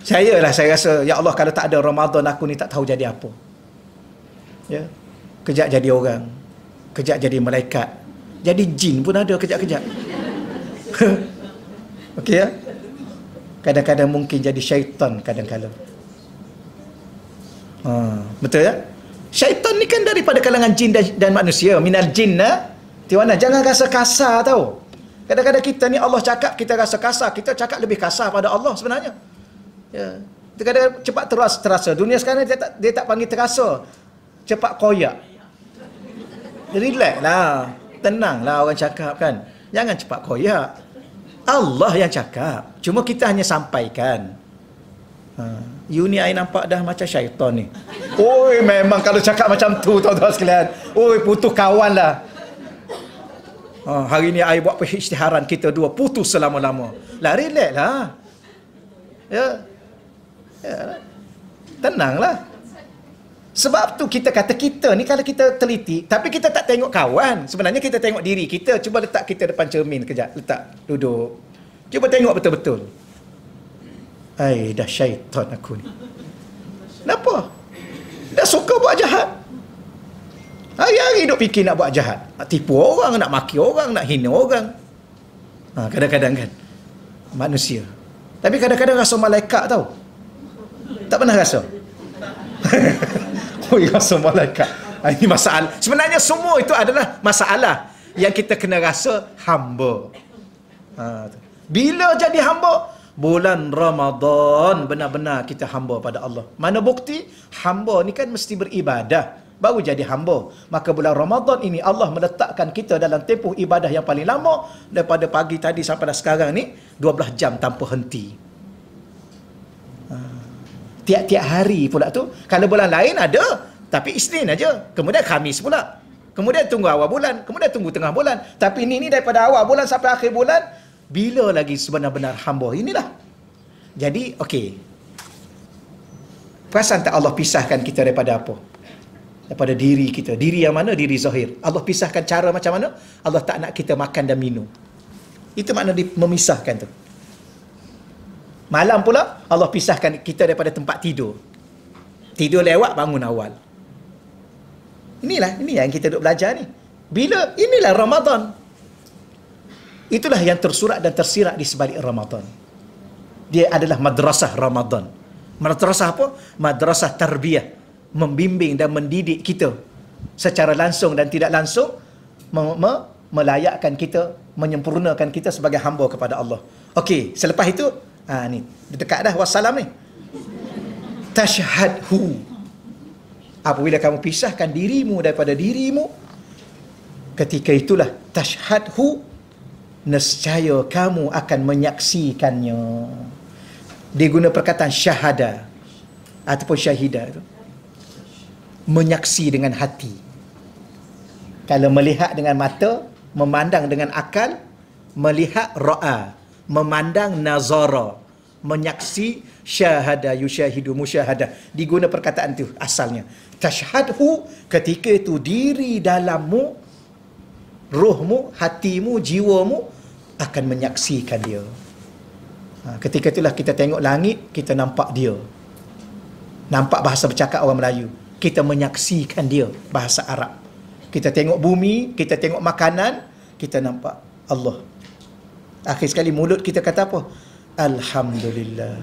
Saya rasa, ya Allah, kalau tak ada Ramadan aku ni tak tahu jadi apa. Ya. Kejap jadi orang, kejap jadi malaikat, jadi jin pun ada kejap-kejap. Okey ya. Kadang-kadang mungkin jadi syaitan kadang-kadang. Betul ya? Syaitan ni kan daripada kalangan jin dan manusia. Minal jinna tiwana. Jangan rasa kasar tau. Kadang-kadang kita ni Allah cakap kita rasa kasar, kita cakap lebih kasar pada Allah sebenarnya. Ya. Kadang-kadang cepat terasa. Dunia sekarang dia tak panggil terasa. Cepat koyak. Relax lah. Tenang lah orang cakap kan. Jangan cepat koyak. Allah yang cakap. Cuma kita hanya sampaikan. You ni I nampak dah macam syaitan ni. Oi, memang kalau cakap macam tu tuan-tuan sekalian. Oi, putus kawan lah. Hari ni I buat perisytiharan kita dua putus selama-lama. Lah relax lah. Ya. Tenanglah. Sebab tu kita kata kita ni kalau kita teliti, tapi kita tak tengok kawan. Sebenarnya kita tengok diri kita. Cuba letak kita depan cermin kejap. Letak, duduk. Cuba tengok betul-betul. Dah syaitan aku ni. Kenapa? Dah suka buat jahat. Hari-hari duk fikir nak buat jahat. Nak tipu orang, nak maki orang, nak hina orang. Kadang-kadang kan. Manusia. Tapi kadang-kadang rasa malaikat tau. Tak pernah rasa? Rasa malaikat. Ini masalah. Sebenarnya semua itu adalah masalah yang kita kena rasa hamba. Bila jadi hamba? Bulan Ramadan benar-benar kita hamba pada Allah. Mana bukti? Hamba ni kan mesti beribadah baru jadi hamba. Maka bulan Ramadan ini Allah meletakkan kita dalam tempoh ibadah yang paling lama. Daripada pagi tadi sampai sekarang ni 12 jam tanpa henti. Tiap-tiap hari pula tu. Kalau bulan lain ada, tapi Isnin aja. Kemudian Khamis pula. Kemudian tunggu awal bulan, kemudian tunggu tengah bulan. Tapi ini daripada awal bulan sampai akhir bulan, bila lagi sebenar-benar hamba? Inilah. Jadi, okey. Perasan tak Allah pisahkan kita daripada apa? Daripada diri kita. Diri yang mana? Diri zahir. Allah pisahkan cara macam mana? Allah tak nak kita makan dan minum. Itu makna memisahkan tu. Malam pula, Allah pisahkan kita daripada tempat tidur. Tidur lewat, bangun awal. Ini yang kita duk belajar ni. Bila? Inilah Ramadan. Itulah yang tersurat dan tersirat di sebalik Ramadan. Dia adalah madrasah Ramadan. Madrasah apa? Madrasah tarbiyah. Membimbing dan mendidik kita secara langsung dan tidak langsung, melayakkan kita, menyempurnakan kita sebagai hamba kepada Allah. Okey, selepas itu, ni dekat dah wassalam ni. Tashhadhu. Apabila kamu pisahkan dirimu daripada dirimu, ketika itulah tashhadhu, nescaya kamu akan menyaksikannya. Dia guna perkataan syahada ataupun syahidah itu. Menyaksi dengan hati. Kalau melihat dengan mata, memandang dengan akal, melihat ra'a, memandang nazara, menyaksi syahada, yusyahidu, musyahadah. Diguna perkataan itu asalnya. Tashhadhu, ketika itu diri dalammu, rohmu, hatimu, jiwamu akan menyaksikan dia. Ketika itulah kita tengok langit, kita nampak dia. Nampak bahasa bercakap orang Melayu. Kita menyaksikan dia, bahasa Arab. Kita tengok bumi, kita tengok makanan, kita nampak Allah. Akhir sekali mulut kita kata apa? Alhamdulillah,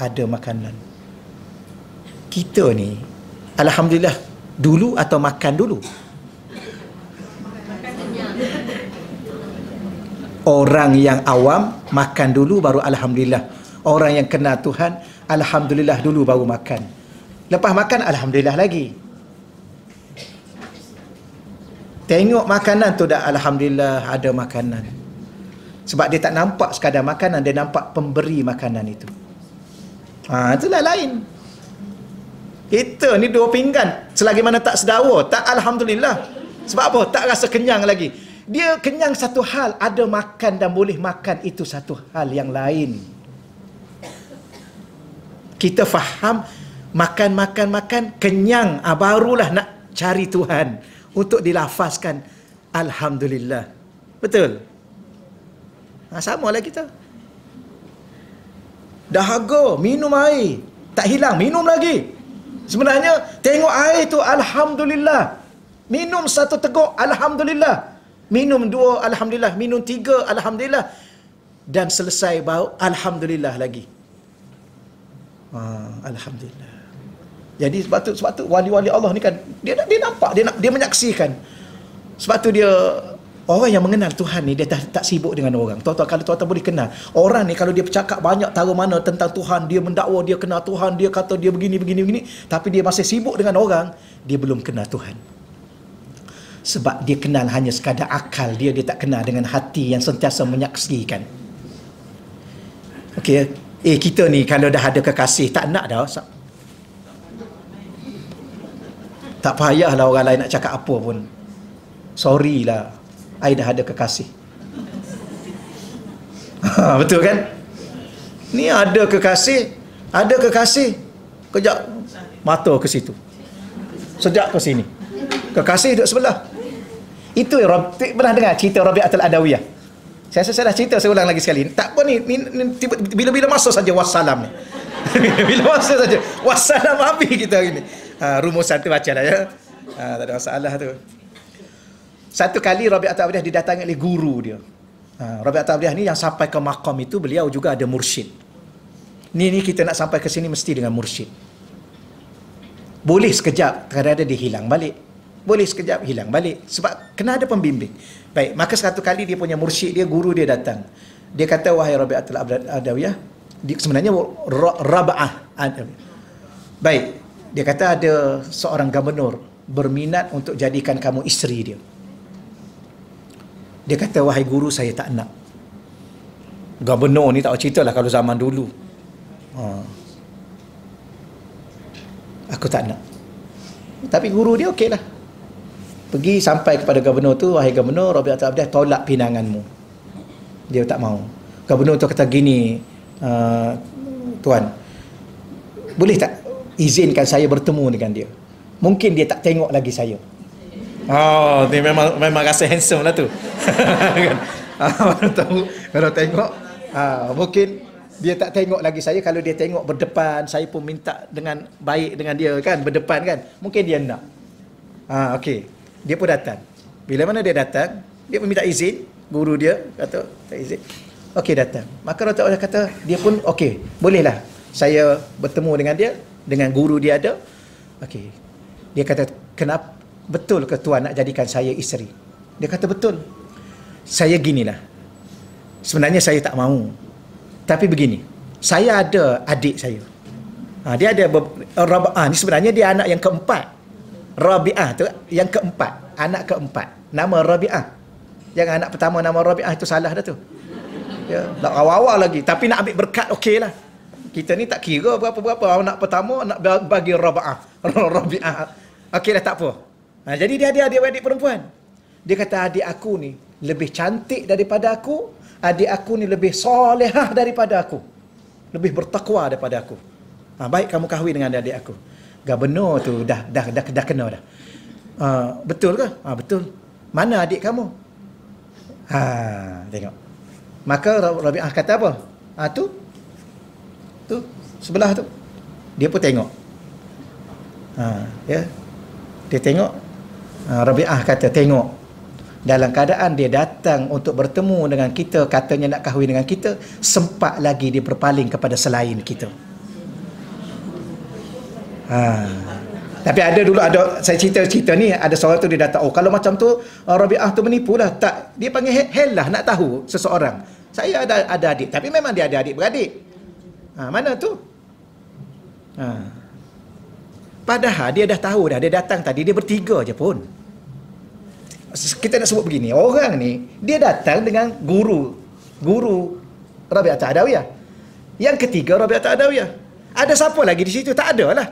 ada makanan. Kita ni, alhamdulillah dulu atau makan dulu? Orang yang awam makan dulu baru alhamdulillah. Orang yang kenal Tuhan, alhamdulillah dulu baru makan. Lepas makan, alhamdulillah lagi. Tengok makanan tu dah, alhamdulillah ada makanan. Sebab dia tak nampak sekadar makanan, dia nampak pemberi makanan itu. Itulah lain. Kita ni dua pinggan, selagi mana tak sedawa, tak alhamdulillah. Sebab apa? Tak rasa kenyang lagi. Dia kenyang satu hal, ada makan dan boleh makan, itu satu hal yang lain. Kita faham Makan, kenyang, barulah nak cari Tuhan untuk dilafazkan Alhamdulillah. Betul? Sama lah kita. Dahaga, minum air, tak hilang, minum lagi. Sebenarnya tengok air tu Alhamdulillah. Minum 1 teguk Alhamdulillah. Minum 2 Alhamdulillah. Minum 3 Alhamdulillah. Dan selesai bau Alhamdulillah lagi. Alhamdulillah. Jadi sebab tu wali-wali Allah ni kan dia nampak, dia menyaksikan. Sebab tu dia orang yang mengenal Tuhan ni dia tak sibuk dengan orang. Tuan-tuan, kalau tuan-tuan boleh kenal orang ni, kalau dia bercakap banyak tahu mana tentang Tuhan, dia mendakwa dia kenal Tuhan, dia kata dia begini, tapi dia masih sibuk dengan orang, dia belum kenal Tuhan. Sebab dia kenal hanya sekadar akal dia tak kenal dengan hati yang sentiasa menyaksikan. Okey, kita ni kalau dah ada kekasih tak nak dah. Tak payahlah orang lain nak cakap apa pun. Sorry lah, I dah ada kekasih. Betul kan? Ni ada kekasih, kejap mata ke situ, sejak ke sini, kekasih duduk sebelah. Itu pernah dengar cerita Rabi'atul Adawiyah? Saya dah cerita, saya ulang lagi sekali. Tak apa ni bila-bila masa saja wassalam ni. Bila masa saja wassalam, habis kita hari ni. Rumusan tu baca dah ya. Tak ada masalah tu. Satu kali Rabi'atul Adawiyah didatangi oleh guru dia. Rabi'atul Adawiyah ni yang sampai ke maqam itu, beliau juga ada mursyid. Ni kita nak sampai ke sini mesti dengan mursyid. Boleh sekejap, kadang-kadang dia hilang balik. Boleh sekejap, hilang balik. Sebab kena ada pembimbing. Baik, maka satu kali dia punya mursyid dia, guru dia datang. Dia kata, wahai Rabi'atul Adawiyah, sebenarnya Raba'ah. Baik, dia kata ada seorang gubernur berminat untuk jadikan kamu isteri dia. Dia kata, wahai guru, saya tak nak. Gubernur ni tak cerita lah kalau zaman dulu. Aku tak nak. Tapi guru dia okey lah. Pergi sampai kepada gubernur tu, wahai gubernur, Rabi'atul Adawiyah tolak pinanganmu. Dia tak mau. Gubernur tu kata gini, tuan, boleh tak izinkan saya bertemu dengan dia? Mungkin dia tak tengok lagi saya. Dia memang rasa handsome lah tu. Baru tengok, mungkin dia tak tengok lagi saya. Kalau dia tengok berdepan, saya pun minta dengan baik dengan dia kan, berdepan kan, mungkin dia nak. Okey, dia pun datang. Bila mana dia datang, dia pun minta izin. Guru dia kata tak izin. Okey, datang. Maka Rasulullah kata, dia pun okey, bolehlah saya bertemu dengan dia, dengan guru dia ada. Okey. Dia kata, kenapa, betul ke tuan nak jadikan saya isteri? Dia kata, betul. Saya ginilah, sebenarnya saya tak mahu, tapi begini, saya ada adik saya. Dia ada Rabi'ah ni, sebenarnya dia anak yang keempat. Rabi'ah tu yang keempat, anak keempat, nama Rabi'ah. Yang anak pertama nama Rabi'ah itu salah dah tu. Ya, nak awal-awal lagi, tapi nak ambil berkat okeylah. Kita ni tak kira berapa-berapa, anak pertama nak bagi Rabi'ah. Okeylah, tak apa. Jadi dia ada adik perempuan. Dia kata, adik aku ni lebih cantik daripada aku, adik aku ni lebih solehah daripada aku, lebih bertakwa daripada aku. Baik kamu kahwin dengan adik aku. Gubernur tu dah kena dah. Betul ke? Betul. Mana adik kamu? Tengok. Maka Rabi'ah kata apa? Tu sebelah tu. Dia pun tengok. Ya. Dia tengok. Rabi'ah kata, tengok. Dalam keadaan dia datang untuk bertemu dengan kita, katanya nak kahwin dengan kita, sempat lagi dia berpaling kepada selain kita. Tapi ada dulu, saya cerita ni, ada seorang tu dia datang, kalau macam tu Rabi'ah tu menipu lah. Tak, dia panggil helah nak tahu seseorang. Saya ada adik, tapi memang dia ada adik beradik. Mana tu? Padahal dia dah tahu dah, dia datang tadi, dia bertiga je pun. Kita nak sebut begini, orang ni dia datang dengan guru Rabi'atul Adawiyah. Yang ketiga Rabi'atul Adawiyah. Ada siapa lagi di situ? Tak ada lah.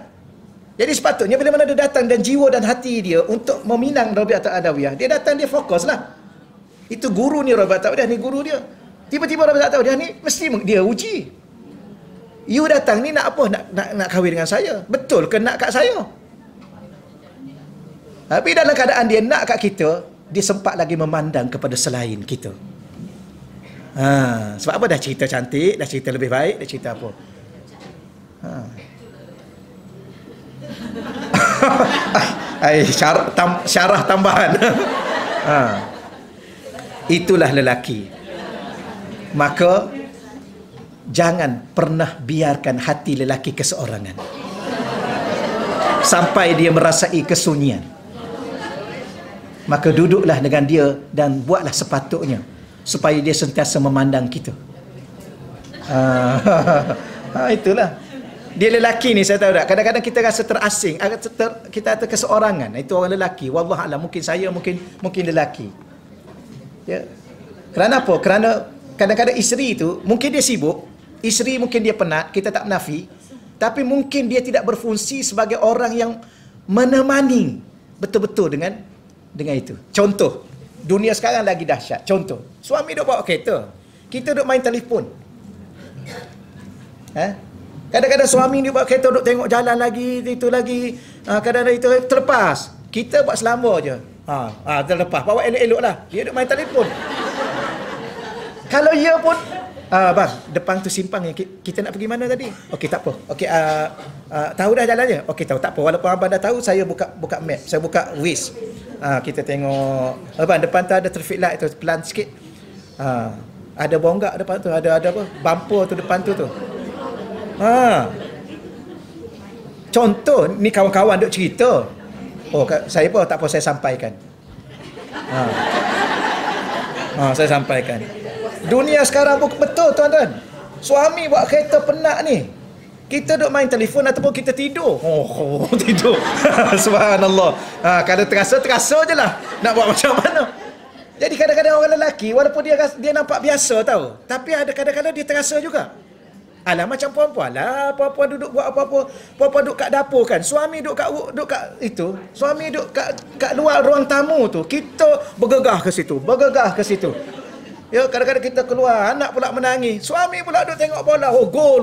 Jadi sepatutnya bila mana dia datang dan jiwa dan hati dia untuk meminang Rabi'atul Adawiyah, dia datang, dia fokus lah. Itu guru ni Rabi'atul Adawiyah, ni guru dia. Tiba-tiba Rabi'atul Adawiyah ni mesti dia uji. You datang ni nak apa? Nak kahwin dengan saya. Betul ke nak kat saya? Tapi dalam keadaan dia nak kat kita, dia sempat lagi memandang kepada selain kita. Sebab apa? Dah cerita cantik, dah cerita lebih baik, dah cerita apa? Syarah tambahan. Itulah lelaki. Maka jangan pernah biarkan hati lelaki keseorangan sampai dia merasai kesunyian. Maka duduklah dengan dia dan buatlah sepatutnya supaya dia sentiasa memandang kita. Itulah. Dia lelaki ni, saya tahu tak, kadang-kadang kita rasa terasing, kita ada keseorangan. Itu orang lelaki. Wallahualam, mungkin saya, mungkin lelaki. Ya. Kerana apa? Kerana kadang-kadang isteri itu mungkin dia sibuk, isteri mungkin dia penat, kita tak menafi, tapi mungkin dia tidak berfungsi sebagai orang yang menemani betul-betul dengan itu. Contoh, dunia sekarang lagi dahsyat. Contoh, suami duk bawa kereta, kita duk main telefon. Kadang-kadang suami dia bawa kereta duk tengok jalan lagi, itu lagi, kadang-kadang itu terlepas. Kita buat selamba je. Terlepas, bawa elok-elok lah. Dia duk main telefon. Kalau ia pun, bang, depan tu simpang ni, kita nak pergi mana tadi? Okey, tak apa. Okey, tahu dah jalannya? Okey, tahu, tak apa. Walaupun abang dah tahu, saya buka map, saya buka Waze. Kita tengok, abang, depan tu ada traffic light tu, pelan sikit. Ada bonggak depan tu, ada apa? Bumper tu depan tu. Contoh, ni kawan-kawan duk cerita. Saya pun tak apa, saya sampaikan. Saya sampaikan. Dunia sekarang pun betul, tuan-tuan. Suami buat kereta penat ni, kita duk main telefon ataupun kita tidur. Tidur. Subhanallah. Kalau terasa je lah. Nak buat macam mana? Jadi kadang-kadang orang lelaki, walaupun dia nampak biasa tau, tapi ada kadang-kadang dia terasa juga. Alah, macam puan-puan lah, puan-puan duduk buat apa-apa, puan-puan duduk kat dapur kan, suami duduk kat itu, suami duduk kat luar ruang tamu tu, kita bergegah ke situ. Ya, kadang-kadang kita keluar, anak pula menangis, suami pula duduk tengok bola,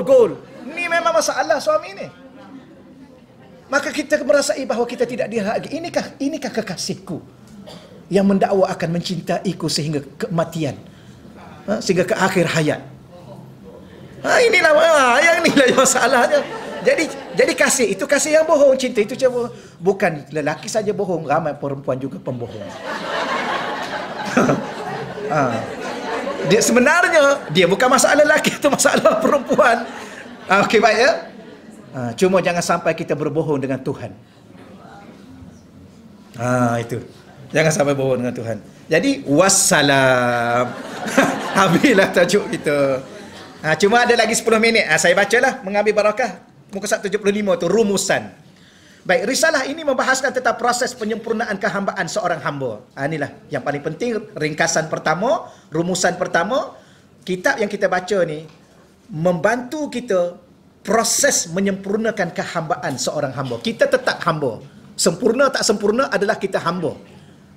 gol. Ni memang masalah suami ni. Maka kita merasai bahawa kita tidak dihargai. Inikah kekasihku yang mendakwa akan mencintaiku sehingga kematian, sehingga ke akhir hayat. Inilah yang masalahnya. Jadi kasih itu kasih yang bohong, cinta itu bukan lelaki saja bohong, ramai perempuan juga pembohong. Sebenarnya dia bukan masalah lelaki, itu masalah perempuan. Okey, baik ya. Cuma jangan sampai kita berbohong dengan Tuhan. Itu. Jangan sampai bohong dengan Tuhan. Jadi wassalam. Habislah tajuk kita. Cuma ada lagi 10 minit. Saya bacalah, mengambil barakah. Muka 175 tu rumusan. Baik, risalah ini membahaskan tentang proses penyempurnaan kehambaan seorang hamba. Inilah yang paling penting, ringkasan pertama, rumusan pertama. Kitab yang kita baca ni membantu kita proses menyempurnakan kehambaan seorang hamba. Kita tetap hamba. Sempurna tak sempurna adalah kita hamba.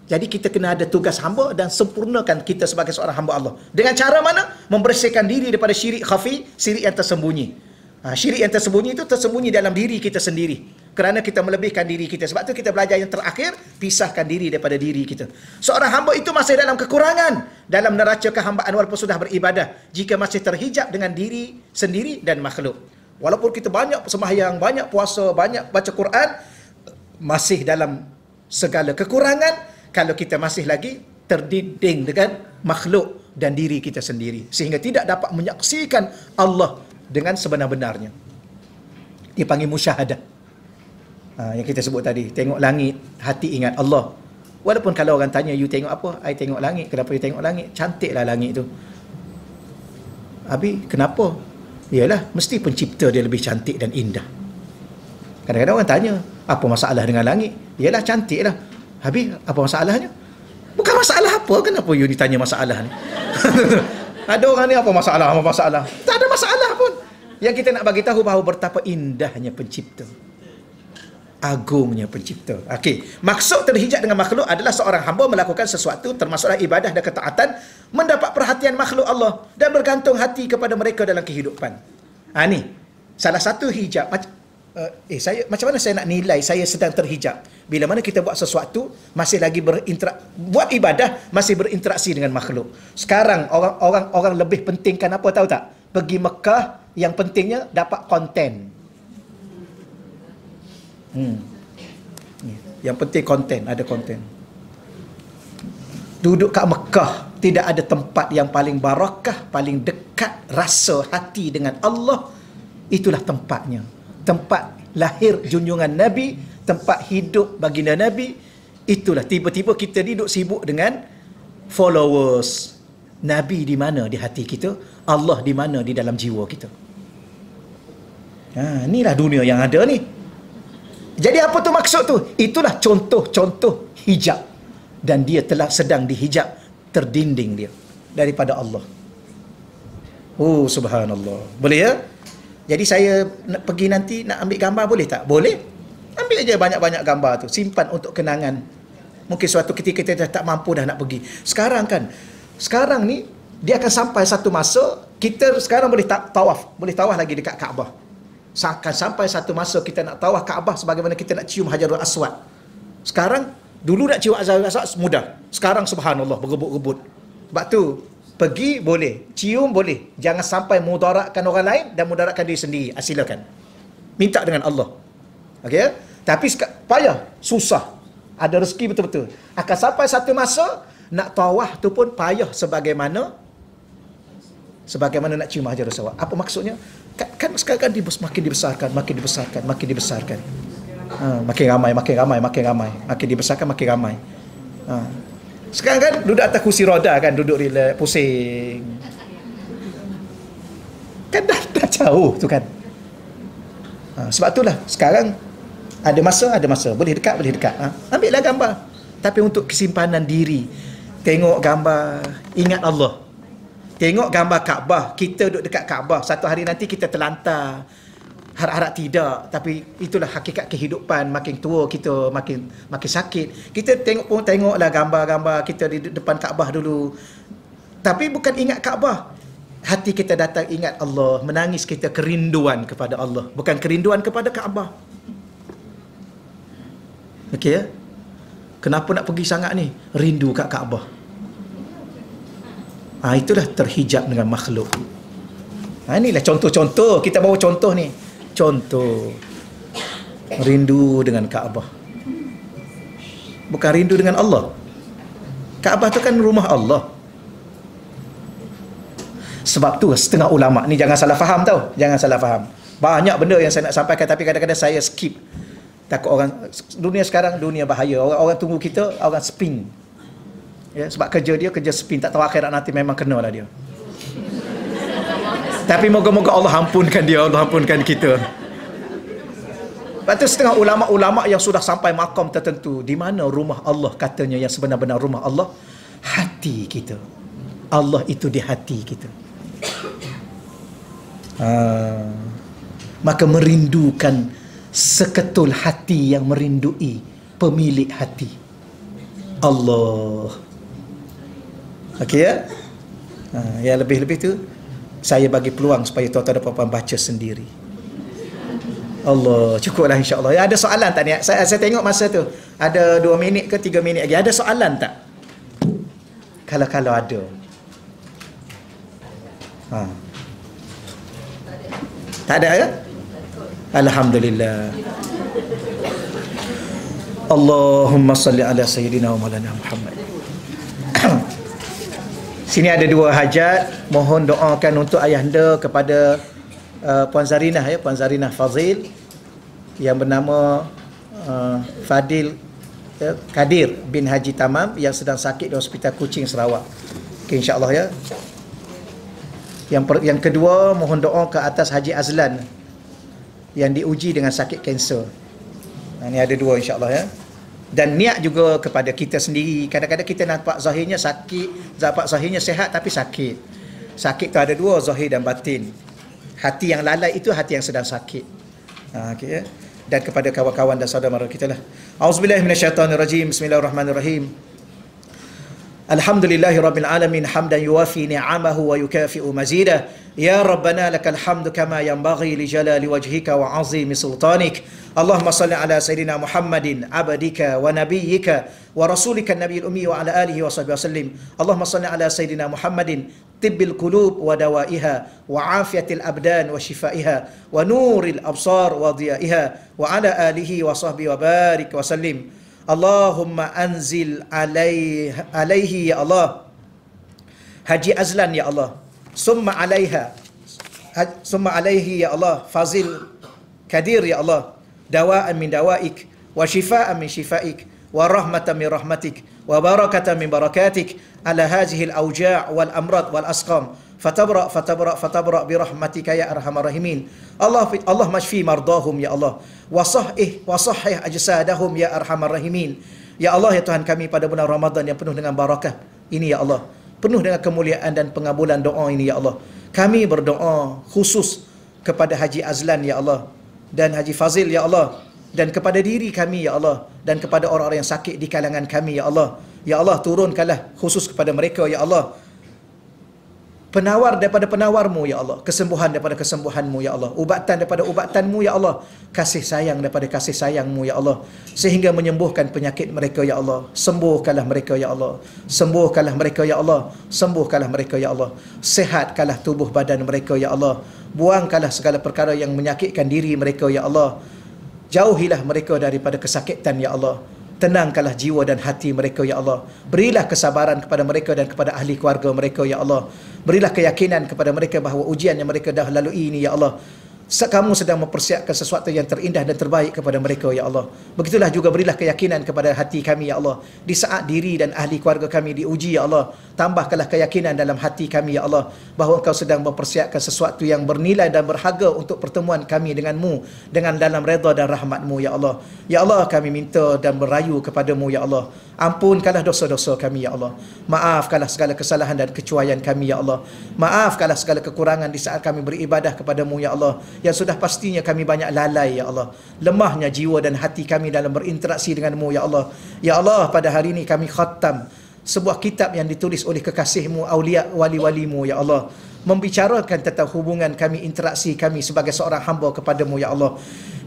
Jadi kita kena ada tugas hamba dan sempurnakan kita sebagai seorang hamba Allah. Dengan cara mana? Membersihkan diri daripada syirik khafi, syirik yang tersembunyi. Syirik yang tersembunyi itu tersembunyi dalam diri kita sendiri. Kerana kita melebihkan diri kita. Sebab tu kita belajar yang terakhir, pisahkan diri daripada diri kita. Seorang hamba itu masih dalam kekurangan dalam neraca kehambaan walaupun sudah beribadah. Jika masih terhijab dengan diri sendiri dan makhluk. Walaupun kita banyak sembahyang, banyak puasa, banyak baca Quran, masih dalam segala kekurangan kalau kita masih lagi terdinding dengan makhluk dan diri kita sendiri. Sehingga tidak dapat menyaksikan Allah dengan sebenar-benarnya. Dipanggil musyahadah. Yang kita sebut tadi. Tengok langit, hati ingat Allah. Walaupun kalau orang tanya, you tengok apa? I tengok langit. Kenapa you tengok langit? Cantiklah langit tu. Habis, kenapa? Yalah, mesti pencipta dia lebih cantik dan indah. Kadang-kadang orang tanya, apa masalah dengan langit? Yalah, cantiklah. Habis, apa masalahnya? Bukan masalah apa. Kenapa you ditanya masalah ni? Ada orang ni, apa masalah? Tak ada masalah pun. Yang kita nak bagi tahu bahawa betapa indahnya pencipta. Agungnya pencipta. Okey, maksud terhijab dengan makhluk adalah seorang hamba melakukan sesuatu termasuklah ibadah dan ketaatan, mendapat perhatian makhluk Allah dan bergantung hati kepada mereka dalam kehidupan. Ni Salah satu hijab, saya macam mana saya nak nilai saya sedang terhijab? Bila mana kita buat sesuatu masih lagi buat ibadah masih berinteraksi dengan makhluk. Sekarang orang lebih pentingkan apa tahu tak? Pergi Mekah yang pentingnya dapat konten. Yang penting konten, ada konten. Duduk kat Mekah tidak ada tempat yang paling barakah, paling dekat rasa hati dengan Allah. Itulah tempatnya. Tempat lahir junjungan Nabi, tempat hidup baginda Nabi. Itulah tiba-tiba kita ni duduk sibuk dengan followers. Nabi di mana di hati kita, Allah di mana di dalam jiwa kita. Inilah dunia yang ada ni. Jadi apa tu maksud tu? Itulah contoh-contoh hijab. Dan dia telah sedang dihijab, terdinding dia daripada Allah. Oh, subhanallah. Boleh ya? Jadi saya nak pergi nanti nak ambil gambar boleh tak? Boleh. Ambil aja banyak-banyak gambar tu, simpan untuk kenangan. Mungkin suatu ketika kita dah tak mampu dah nak pergi. Sekarang ni dia akan sampai satu masa kita sekarang boleh tawaf lagi dekat Kaabah. Akan sampai satu masa kita nak tawaf Kaabah sebagaimana kita nak cium Hajarul Aswad. Sekarang dulu nak cium Hajarul Aswad mudah. Sekarang subhanallah berebut-rebut. Sebab tu pergi boleh, cium boleh. Jangan sampai mudaratkan orang lain dan mudaratkan diri sendiri. Silakan. Minta dengan Allah. Okey? Tapi payah, susah. Ada rezeki betul-betul. Akan sampai satu masa nak tawaf tu pun payah sebagaimana nak cium Hajarul Aswad. Apa maksudnya? Kan sekarang makin dibesarkan. Makin ramai. Makin dibesarkan, makin ramai. Sekarang kan duduk atas kursi roda kan, duduk relax, pusing. Kan dah jauh tu kan. Sebab itulah sekarang ada masa. Boleh dekat. Ambillah gambar. Tapi untuk kesimpanan diri, tengok gambar, ingat Allah. Tengok gambar Kaabah, kita duduk dekat Kaabah, satu hari nanti kita terlantar. Harap-harap tidak, tapi itulah hakikat kehidupan. Makin tua kita makin sakit. Kita tengoklah gambar-gambar kita di depan Kaabah dulu. Tapi bukan ingat Kaabah. Hati kita datang ingat Allah, menangis kita kerinduan kepada Allah, bukan kerinduan kepada Kaabah. Okey ya? Kenapa nak pergi sangat ni? Rindu kat Kaabah. Itulah terhijab dengan makhluk. Inilah contoh-contoh. Kita bawa contoh ni. Contoh. Rindu dengan Kaabah. Bukan rindu dengan Allah. Kaabah tu kan rumah Allah. Sebab tu setengah ulama' ni jangan salah faham tau. Jangan salah faham. Banyak benda yang saya nak sampaikan tapi kadang-kadang saya skip. Takut orang, dunia sekarang dunia bahaya. Orang tunggu kita, orang spin. Ya, sebab kerja spin, tak tahu akhirat nanti memang kenalah dia. Tapi moga-moga Allah ampunkan dia, Allah ampunkan kita. Lepas tu setengah ulama-ulama yang sudah sampai makam tertentu, di mana rumah Allah katanya yang sebenar-benar rumah Allah? Hati kita. Allah itu di hati kita. Maka merindukan seketul hati yang merindui pemilik hati, Allah. Okey ya? Yang lebih-lebih tu saya bagi peluang supaya tuan-tuan dapat baca sendiri. Allah, cukuplah insya-Allah. Ya, ada soalan tak ni? Saya tengok masa tu ada 2 minit ke 3 minit lagi. Ada soalan tak? Kalau ada. Tak ada ya? Alhamdulillah. Allahumma salli ala sayyidina wa maulana Muhammad. Sini ada 2 hajat. Mohon doakan untuk ayahanda kepada Puan Zarinah ya, Puan Zarinah Fazil yang bernama Fadil Kadir bin Haji Tamam yang sedang sakit di Hospital Kuching Sarawak. Okay, insya-Allah ya. Yang kedua, mohon doa ke atas Haji Azlan yang diuji dengan sakit kanser. Ini ada 2 insya-Allah ya. Dan niat juga kepada kita sendiri. Kadang-kadang kita nampak zahirnya sakit, nampak zahirnya sihat tapi sakit. Sakit tu ada 2, zahir dan batin. Hati yang lalai itu hati yang sedang sakit. Okay, ya? Dan kepada kawan-kawan dan saudara-saudara kita lah. Auzubillahi minasyaitonirrajim. Bismillahirrahmanirrahim. Alhamdulillahirabbil alamin hamdan yuwafi ni'amahu wa yukafi'u mazidah. Ya Rabbana lakal hamdu kama yanbaghi li jalali wajhika wa azimi sultanik. Allahumma salli ala Sayyidina Muhammadin abdika wa nabiyyika wa rasulika nabiyil ummi wa ala alihi wa sahbihi wasallim. Allahumma salli ala Sayyidina Muhammadin tibbil qulub wa dawaiha wa afiyatil abdan wa shifaiha wa nuril absar wa diyaiha wa ala alihi wa sahbihi wa barik wa sallim. Allahumma anzil alaihi ya Allah Haji Azlan ya Allah, summa alaihi ya Allah Fazil Kadir ya Allah, dawaan min dawaik wa shifaan min shifaik wa rahmatan min rahmatik wa barakatan min barakatik ala hadhihi al-awja' wal amrad wal asqam fatabra bi rahmatika ya arhamar rahimin. Allah mashfi mardahum ya Allah wa sahih ajsadahum ya arhamar rahimin. Ya Allah ya Tuhan kami, pada bulan Ramadan yang penuh dengan barakah ini ya Allah, penuh dengan kemuliaan dan pengabulan doa ini ya Allah, kami berdoa khusus kepada Haji Azlan ya Allah dan Haji Fazil ya Allah, dan kepada diri kami ya Allah, dan kepada orang-orang yang sakit di kalangan kami ya Allah. Ya Allah, turunkanlah khusus kepada mereka ya Allah penawar daripada penawarmu ya Allah, kesembuhan daripada kesembuhanmu ya Allah, ubatan daripada ubatanmu ya Allah, kasih sayang daripada kasih sayangmu ya Allah, sehingga menyembuhkan penyakit mereka ya Allah. Sembuhkanlah mereka ya Allah, sembuhkanlah mereka ya Allah, sembuhkanlah mereka ya Allah, sehatkanlah tubuh badan mereka ya Allah, buangkanlah segala perkara yang menyakitkan diri mereka ya Allah, jauhilah mereka daripada kesakitan ya Allah, tenangkanlah jiwa dan hati mereka ya Allah, berilah kesabaran kepada mereka dan kepada ahli keluarga mereka ya Allah, berilah keyakinan kepada mereka bahawa ujian yang mereka dah lalui ini ya Allah, kamu sedang mempersiapkan sesuatu yang terindah dan terbaik kepada mereka ya Allah. Begitulah juga berilah keyakinan kepada hati kami ya Allah, di saat diri dan ahli keluarga kami diuji ya Allah, tambahkanlah keyakinan dalam hati kami ya Allah bahawa Engkau sedang mempersiapkan sesuatu yang bernilai dan berharga untuk pertemuan kami denganmu, dengan dalam redha dan rahmatmu ya Allah. Ya Allah, kami minta dan merayu kepadamu ya Allah, ampunkanlah dosa-dosa kami ya Allah, maafkanlah segala kesalahan dan kecuaian kami ya Allah, maafkanlah segala kekurangan di saat kami beribadah kepadamu ya Allah, yang sudah pastinya kami banyak lalai ya Allah, lemahnya jiwa dan hati kami dalam berinteraksi denganmu ya Allah. Ya Allah, pada hari ini kami khatam sebuah kitab yang ditulis oleh kekasihmu, awliya wali-walimu ya Allah, membicarakan tentang hubungan kami, interaksi kami sebagai seorang hamba kepadamu ya Allah.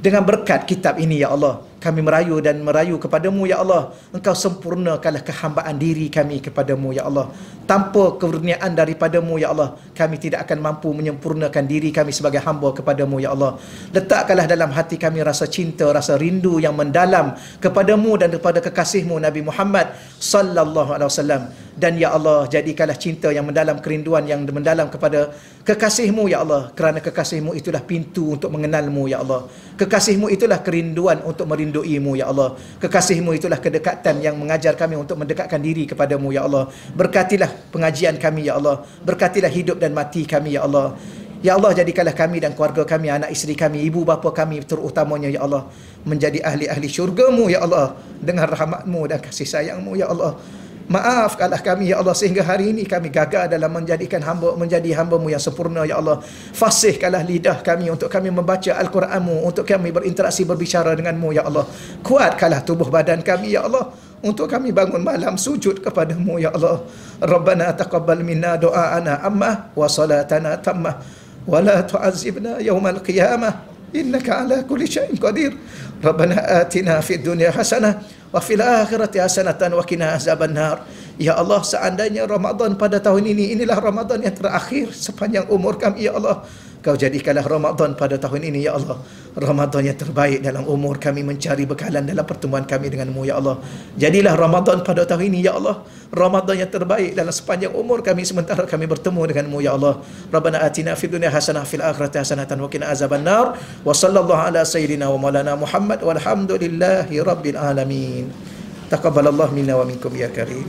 Dengan berkat kitab ini ya Allah, kami merayu kepadamu ya Allah, Engkau sempurnakanlah kehambaan diri kami kepadamu ya Allah. Tanpa kurniaan daripadamu ya Allah, kami tidak akan mampu menyempurnakan diri kami sebagai hamba kepadamu ya Allah. Letakkanlah dalam hati kami rasa cinta, rasa rindu yang mendalam kepadamu dan kepada kekasihmu Nabi Muhammad sallallahu alaihi wasallam. Dan ya Allah, jadikanlah cinta yang mendalam, kerinduan yang mendalam kepada kekasihmu ya Allah, kerana kekasihmu itulah pintu untuk mengenalmu ya Allah, kekasihmu itulah kerinduan untuk merinduimu ya Allah, kekasihmu itulah kedekatan yang mengajar kami untuk mendekatkan diri kepadamu ya Allah. Berkatilah pengajian kami ya Allah, berkatilah hidup dan mati kami ya Allah. Ya Allah, jadikanlah kami dan keluarga kami, anak isteri kami, ibu bapa kami terutamanya ya Allah, menjadi ahli-ahli syurgamu ya Allah, dengan rahmatmu dan kasih sayangmu ya Allah. Maafkanlah kami ya Allah, sehingga hari ini kami gagal dalam menjadikan menjadi hamba-Mu yang sempurna ya Allah. Fasihkanlah lidah kami untuk kami membaca Al-Quran-Mu, untuk kami berinteraksi berbicara dengan-Mu ya Allah. Kuatkanlah tubuh badan kami ya Allah, untuk kami bangun malam sujud kepadamu ya Allah. Rabbana taqabbal minna du'aana amma wa salatana tammah wa la tu'azibna yawmal qiyamah innaka ala kulli syai'in qadir. Rabbana atina fid dunya hasanah wa fil akhirati hasanatan wa qina azabannar. Ya Allah, seandainya Ramadan pada tahun ini, inilah Ramadan yang terakhir sepanjang umur kami ya Allah, Kau jadikanlah Ramadan pada tahun ini ya Allah Ramadan yang terbaik dalam umur kami, mencari bekalan dalam pertemuan kami denganmu ya Allah. Jadilah Ramadan pada tahun ini ya Allah Ramadan yang terbaik dalam sepanjang umur kami sementara kami bertemu denganmu ya Allah. Rabbana atina fid dunya hasanah fil akhirati hasanatan wa qina azabannar. Wa sallallahu ala sayyidina wa maulana Muhammad walhamdulillahi rabbil alamin. Taqabbalallahu minna wa minkum ya karim.